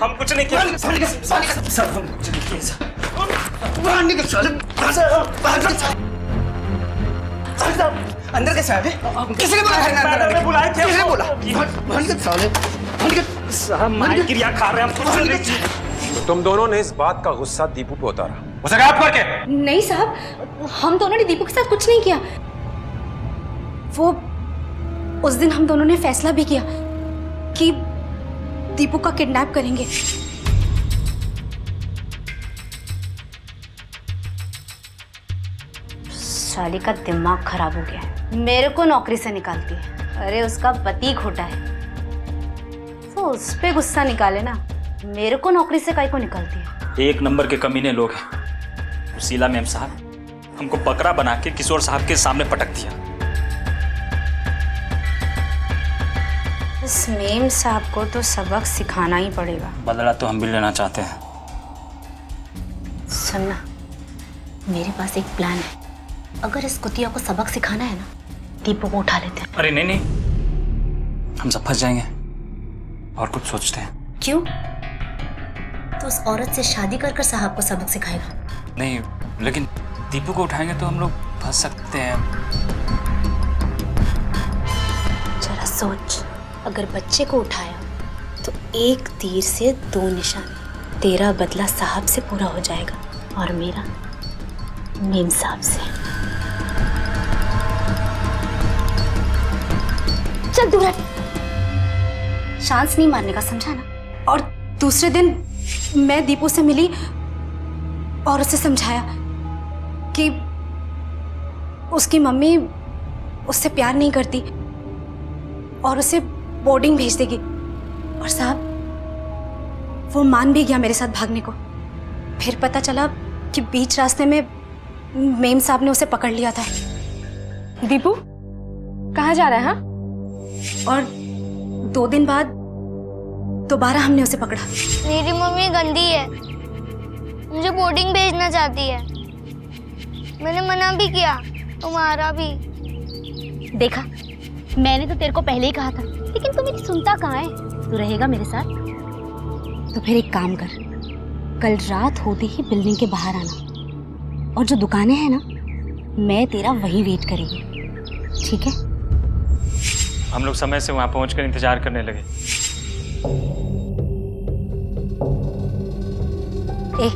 हम कुछ नहीं किया। अंदर कैसे आए? किसने बोला? बुलाए थे। किसने बोला? साहब मार क्रिया खा रहे हैं हम, कुछ नहीं किया। तो तुम दोनों ने इस बात का गुस्सा दीपू पे उतारा, उसे गायब करके? नहीं साहब, हम दोनों ने दीपू के साथ कुछ नहीं किया। वो उस दिन हम दोनों ने फैसला भी किया कि दीपू का किडनैप करेंगे। साली का दिमाग खराब हो गया है, मेरे को नौकरी से निकालती है। अरे उसका पति खोटा है तो उस पे गुस्सा निकाले ना, मेरे को नौकरी से काहे को निकालती है? एक नंबर के कमीने लोग हैं। शीला मैम साहब हमको बकरा बना के किशोर साहब के सामने पटक दिया। इस मेम साहब को तो सबक सिखाना ही पड़ेगा। बदला तो हम भी लेना चाहते हैं। सुनना, मेरे पास एक प्लान है। अगर इस कुतिया को सबक सिखाना है ना, दीपू को उठा लेते हैं। अरे नहीं नहीं, हम सब फंस जाएंगे और कुछ सोचते हैं। क्यों? तो उस औरत से शादी कर साहब को सबक सिखाएगा। नहीं, लेकिन दीपू को उठाएंगे तो हम लोग फंस सकते हैं। जरा सोच, अगर बच्चे को उठाया तो एक तीर से दो निशान। तेरा बदला साहब से पूरा हो जाएगा और मेरा मेम साहब से। चल दूर हट। चांस नहीं मारने का, समझा ना? और दूसरे दिन मैं दीपू से मिली और उसे समझाया कि उसकी मम्मी उससे प्यार नहीं करती और उसे बोर्डिंग भेज देगी। और साहब वो मान भी गया मेरे साथ भागने को। फिर पता चला कि बीच रास्ते में मेम साहब ने उसे पकड़ लिया था। दीपू कहाँ जा रहा है? हाँ? और 2 दिन बाद दोबारा हमने उसे पकड़ा। मेरी मम्मी गंदी है, मुझे बोर्डिंग भेजना चाहती है। मैंने मना भी किया, तुम्हारा भी। देखा, मैंने तो तेरे को पहले ही कहा था, लेकिन तू मेरी सुनता कहाँ है। तू रहेगा मेरे साथ? तो फिर एक काम कर, कल रात होते ही बिल्डिंग के बाहर आना, और जो दुकानें हैं ना, मैं तेरा वहीं वेट करेंगी, ठीक है? हम लोग समय से वहां पहुंचकर इंतजार करने लगे। ए,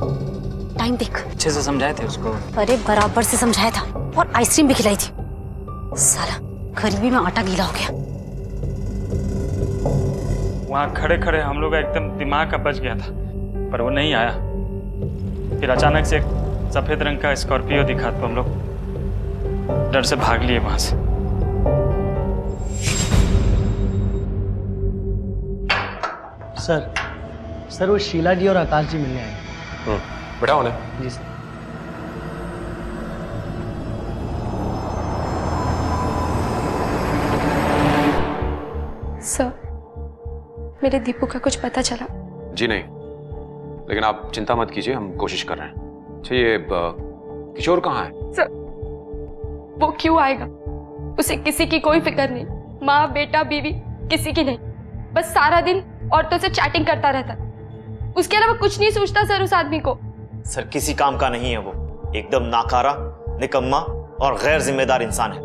टाइम देख। अच्छे से समझाए थे उसको। अरे बराबर से समझाया था, और आइसक्रीम भी खिलाई थी। साला गरीबी में आटा गीला हो गया। वहां खड़े खड़े हम लोग का एकदम दिमाग का बच गया था, पर वो नहीं आया। फिर अचानक से एक सफेद रंग का स्कॉर्पियो दिखा तो हम लोग डर से भाग लिए वहां से। सर वो शीला जी और आकाश जी मिलने आए। बैठा उन्हें। जी सर। सर, मेरे दीपू का कुछ पता चला? जी नहीं, लेकिन आप चिंता मत कीजिए, हम कोशिश कर रहे हैं। अच्छा, ये किशोर कहाँ है? सर, वो क्यों आएगा? उसे किसी की कोई फिक्र नहीं, माँ बेटा बीवी किसी की नहीं। बस सारा दिन औरतों से चैटिंग करता रहता, उसके अलावा कुछ नहीं सोचता सर उस आदमी को। सर किसी काम का नहीं है वो, एकदम नाकारा, निकम्मा और गैर जिम्मेदार इंसान है।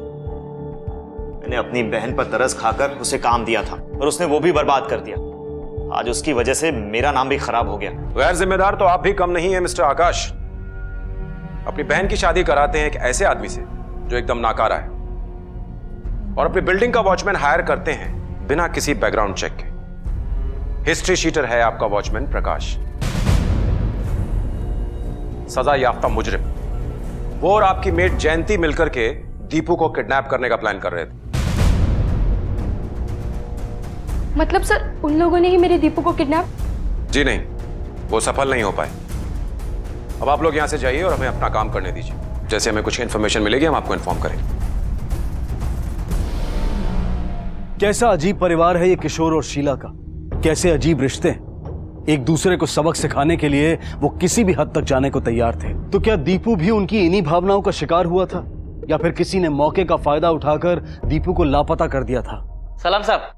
मैंने अपनी बहन पर तरस खाकर उसे काम दिया था, और उसने वो भी बर्बाद कर दिया। आज उसकी वजह से मेरा नाम भी खराब हो गया। गैर जिम्मेदार तो आप भी कम नहीं है मिस्टर आकाश। अपनी बहन की शादी कराते हैं एक ऐसे आदमी से जो एकदम नाकारा है, और अपनी बिल्डिंग का वॉचमैन हायर करते हैं बिना किसी बैकग्राउंड चेक के। हिस्ट्री शीटर है आपका वॉचमैन प्रकाश, सजा याफ्ता मुजरिम। वो और आपकी मेट जयंती मिलकर के दीपू को किडनैप करने का प्लान कर रहे थे। मतलब सर, उन लोगों ने ही मेरे दीपू को किडनैप? जी नहीं, वो सफल नहीं हो पाए। अब आप लोग यहां से जाइए और हमें अपना काम करने दीजिए। जैसे हमें कुछ इन्फॉर्मेशन मिलेगी हम आपको इन्फॉर्म करेंगे। कैसा अजीब परिवार है ये किशोर और शीला का, कैसे अजीब रिश्ते हैं। एक दूसरे को सबक सिखाने के लिए वो किसी भी हद तक जाने को तैयार थे। तो क्या दीपू भी उनकी इन्हीं भावनाओं का शिकार हुआ था, या फिर किसी ने मौके का फायदा उठाकर दीपू को लापता कर दिया था? सलाम साहब।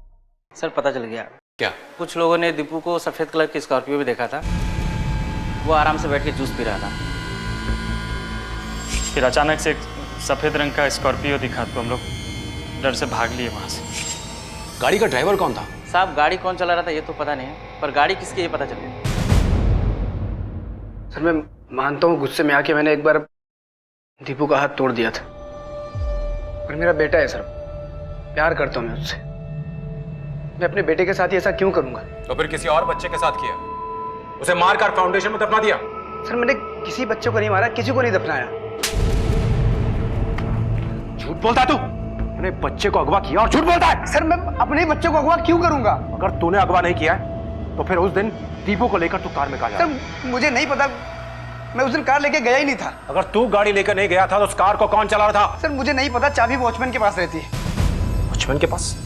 सर पता चल गया। क्या? कुछ लोगों ने दीपू को सफेद कलर की स्कॉर्पियो भी देखा था, वो आराम से बैठ के जूस पी रहा था। फिर अचानक से एक सफेद रंग का स्कॉर्पियो दिखा तो हम लोग डर से भाग लिए वहां से। गाड़ी का ड्राइवर कौन था? साहब गाड़ी कौन चला रहा था ये तो पता नहीं है, पर गाड़ी किसकी ये पता चल गया। सर मैं मानता हूँ गुस्से में आके मैंने एक बार दीपू का हाथ तोड़ दिया था, पर मेरा बेटा है सर, प्यार करता हूँ मैं उससे। मैं अपने बेटे के साथ ही ऐसा क्यों करूंगा? तो फिर किसी और बच्चे के साथ किया, उसे मारकर फाउंडेशन में दफना दिया? सर मैंने किसी बच्चे को नहीं मारा, किसी को नहीं दफनाया। झूठ बोलता है तू? तूने बच्चे को अगवा किया और झूठ बोलता है? सर मैं अपने बच्चे को अगवा क्यों करूंगा? अगर तूने अगवा नहीं किया है तो फिर उस दिन दीपू को लेकर तू कार में कहाँ जा रहा था? सर मुझे नहीं पता, मैं उस दिन कार लेके गया ही नहीं था। अगर तू गाड़ी लेकर नहीं गया था तो उस कार को कौन चला रहा था? सर मुझे नहीं पता, चाबी वॉचमैन के पास रहती है। वॉचमैन के पास?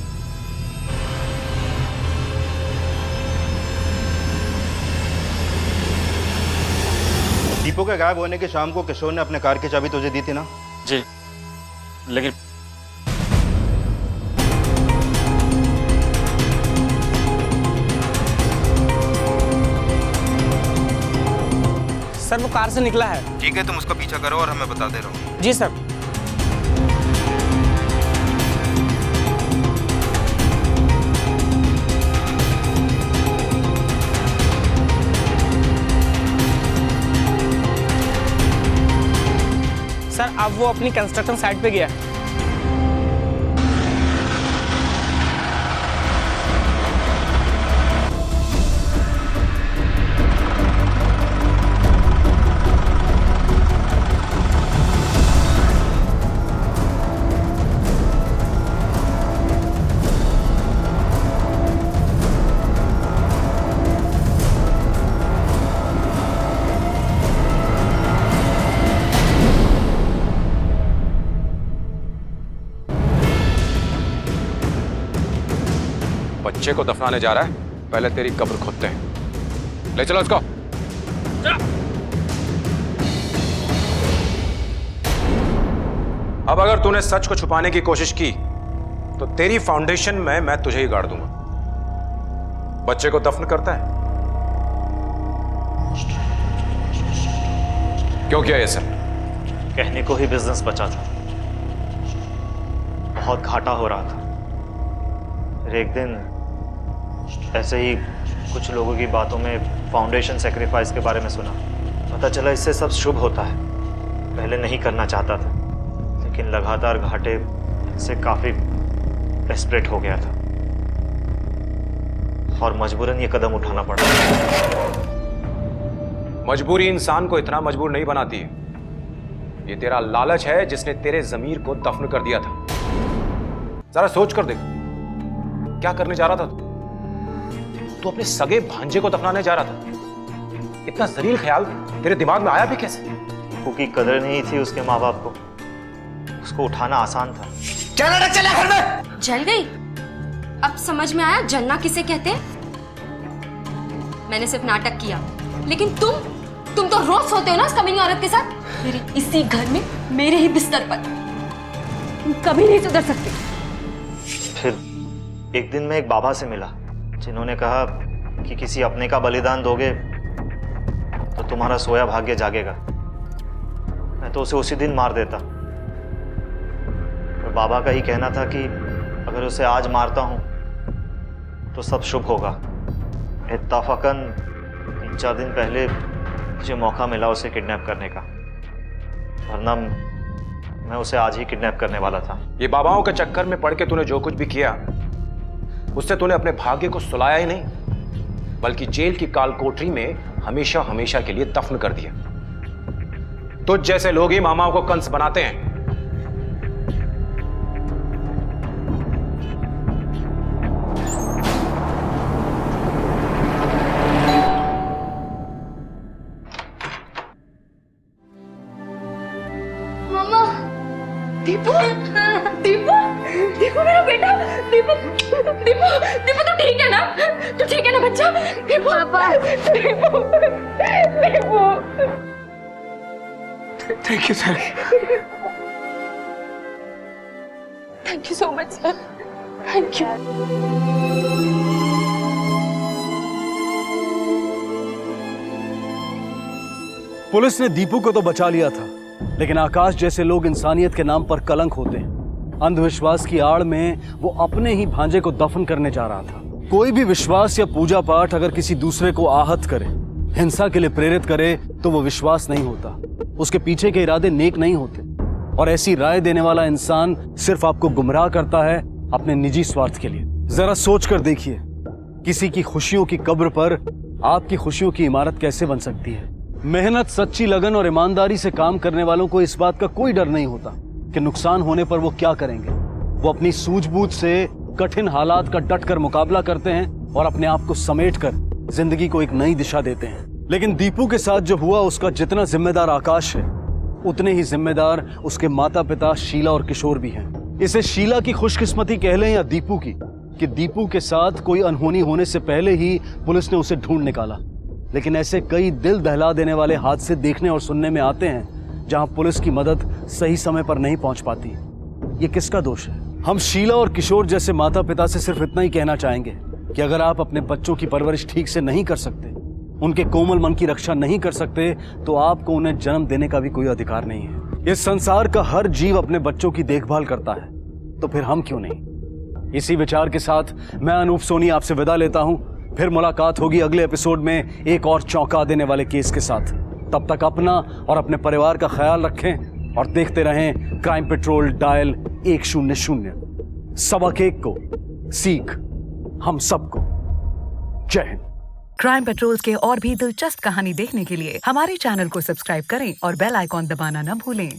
दीपू के गायब होने के शाम को किशोर ने अपने कार की चाबी तुझे दी थी ना? जी, लेकिन सर वो कार से निकला है। ठीक है, तुम उसका पीछा करो और हमें बता दे रहा हूँ। जी सर। सर अब वो अपनी कंस्ट्रक्शन साइट पे गया है। बच्चे को दफनाने जा रहा है? पहले तेरी कब्र खोदते हैं। ले चलो उसको। अब अगर तूने सच को छुपाने की कोशिश की तो तेरी फाउंडेशन में मैं तुझे ही गाड़ दूंगा। बच्चे को दफन करता है? क्यों किया ये सर? कहने को ही बिजनेस बचा था, बहुत घाटा हो रहा था। फिर एक दिन ऐसे ही कुछ लोगों की बातों में फाउंडेशन सेक्रीफाइस के बारे में सुना, पता चला इससे सब शुभ होता है। पहले नहीं करना चाहता था, लेकिन लगातार घाटे से काफी डेस्परेट हो गया था और मजबूरन ये कदम उठाना पड़ा। मजबूरी इंसान को इतना मजबूर नहीं बनाती है। ये तेरा लालच है जिसने तेरे जमीर को दफन कर दिया था। जरा सोच कर देख, क्या करने जा रहा था तू अपने सगे भांजे को दफनाने जा रहा था। इतना जलील ख्याल तेरे दिमाग में आया भी कैसे? दीपू की कदर नहीं थी उसके माँ बाप को, उसको उठाना आसान था। चल घर में। जल गई? अब समझ में आया जलना किसे कहते हैं? मैंने सिर्फ नाटक किया, लेकिन तुम तो रोज सोते हो ना उस कमीनी औरत के साथ, मेरे इसी घर में, मेरे ही बिस्तर पर। तुम कभी नहीं सुधर सकते। फिर एक दिन मैं एक बाबा से मिला, जिन्होंने कहा कि किसी अपने का बलिदान दोगे तो तुम्हारा सोया भाग्य जागेगा। मैं तो उसे उसी दिन मार देता। और बाबा का ही कहना था कि अगर उसे आज मारता हूं तो सब शुभ होगा। इत्तफाकन 3-4 दिन पहले मुझे मौका मिला उसे किडनैप करने का, वरना मैं उसे आज ही किडनैप करने वाला था। ये बाबाओं के चक्कर में पड़ के तूने जो कुछ भी किया, उससे तूने अपने भाग्य को सुलाया ही नहीं, बल्कि जेल की कालकोठरी में हमेशा हमेशा के लिए दफन कर दिया। तुझ जैसे लोग ही मामाओं को कंस बनाते हैं। मामा, दीपू, दीपू, दीपू मेरा बेटा, दीपू, दीपू, दीपू तू ठीक है ना? तू ठीक है ना बच्चा? दीपू, पापा, Deepu, Deepu. Thank you sir. Thank you so much sir, thank you. Police ने दीपू को तो बचा लिया था, लेकिन आकाश जैसे लोग इंसानियत के नाम पर कलंक होते हैं। अंधविश्वास की आड़ में वो अपने ही भांजे को दफन करने जा रहा था। कोई भी विश्वास या पूजा पाठ अगर किसी दूसरे को आहत करे, हिंसा के लिए प्रेरित करे, तो वो विश्वास नहीं होता। उसके पीछे के इरादे नेक नहीं होते, और ऐसी राय देने वाला इंसान सिर्फ आपको गुमराह करता है अपने निजी स्वार्थ के लिए। जरा सोच कर देखिए, किसी की खुशियों की कब्र पर आपकी खुशियों की इमारत कैसे बन सकती है? मेहनत, सच्ची लगन और ईमानदारी से काम करने वालों को इस बात का कोई डर नहीं होता कि नुकसान होने पर वो क्या करेंगे। वो अपनी सूझबूझ से कठिन हालात का डटकर मुकाबला करते हैं और अपने आप को समेटकर जिंदगी को एक नई दिशा देते हैं। लेकिन दीपू के साथ जो हुआ, उसका जितना जिम्मेदार आकाश है, उतने ही जिम्मेदार उसके माता पिता शीला और किशोर भी हैं। इसे शीला की खुशकिस्मती कह लें या दीपू की, कि दीपू के साथ कोई अनहोनी होने से पहले ही पुलिस ने उसे ढूंढ निकाला। लेकिन ऐसे कई दिल दहला देने वाले हादसे देखने और सुनने में आते हैं जहां पुलिस की मदद सही समय पर नहीं पहुंच पाती। ये किसका दोष है? हम शीला और किशोर जैसे माता पिता से सिर्फ इतना ही कहना चाहेंगे कि अगर आप अपने बच्चों की परवरिश ठीक से नहीं कर सकते, उनके कोमल मन की रक्षा नहीं कर सकते, तो आपको उन्हें जन्म देने का भी कोई अधिकार नहीं है। इस संसार का हर जीव अपने बच्चों की देखभाल करता है, तो फिर हम क्यों नहीं? इसी विचार के साथ मैं अनूप सोनी आपसे विदा लेता हूं। फिर मुलाकात होगी अगले एपिसोड में एक और चौंका देने वाले केस के साथ। तब तक अपना और अपने परिवार का ख्याल रखें और देखते रहें क्राइम पेट्रोल डायल 100। सबक एक को सीख हम सबको। जय हिंद। क्राइम पेट्रोल के और भी दिलचस्प कहानी देखने के लिए हमारे चैनल को सब्सक्राइब करें और बेल आइकॉन दबाना न भूलें।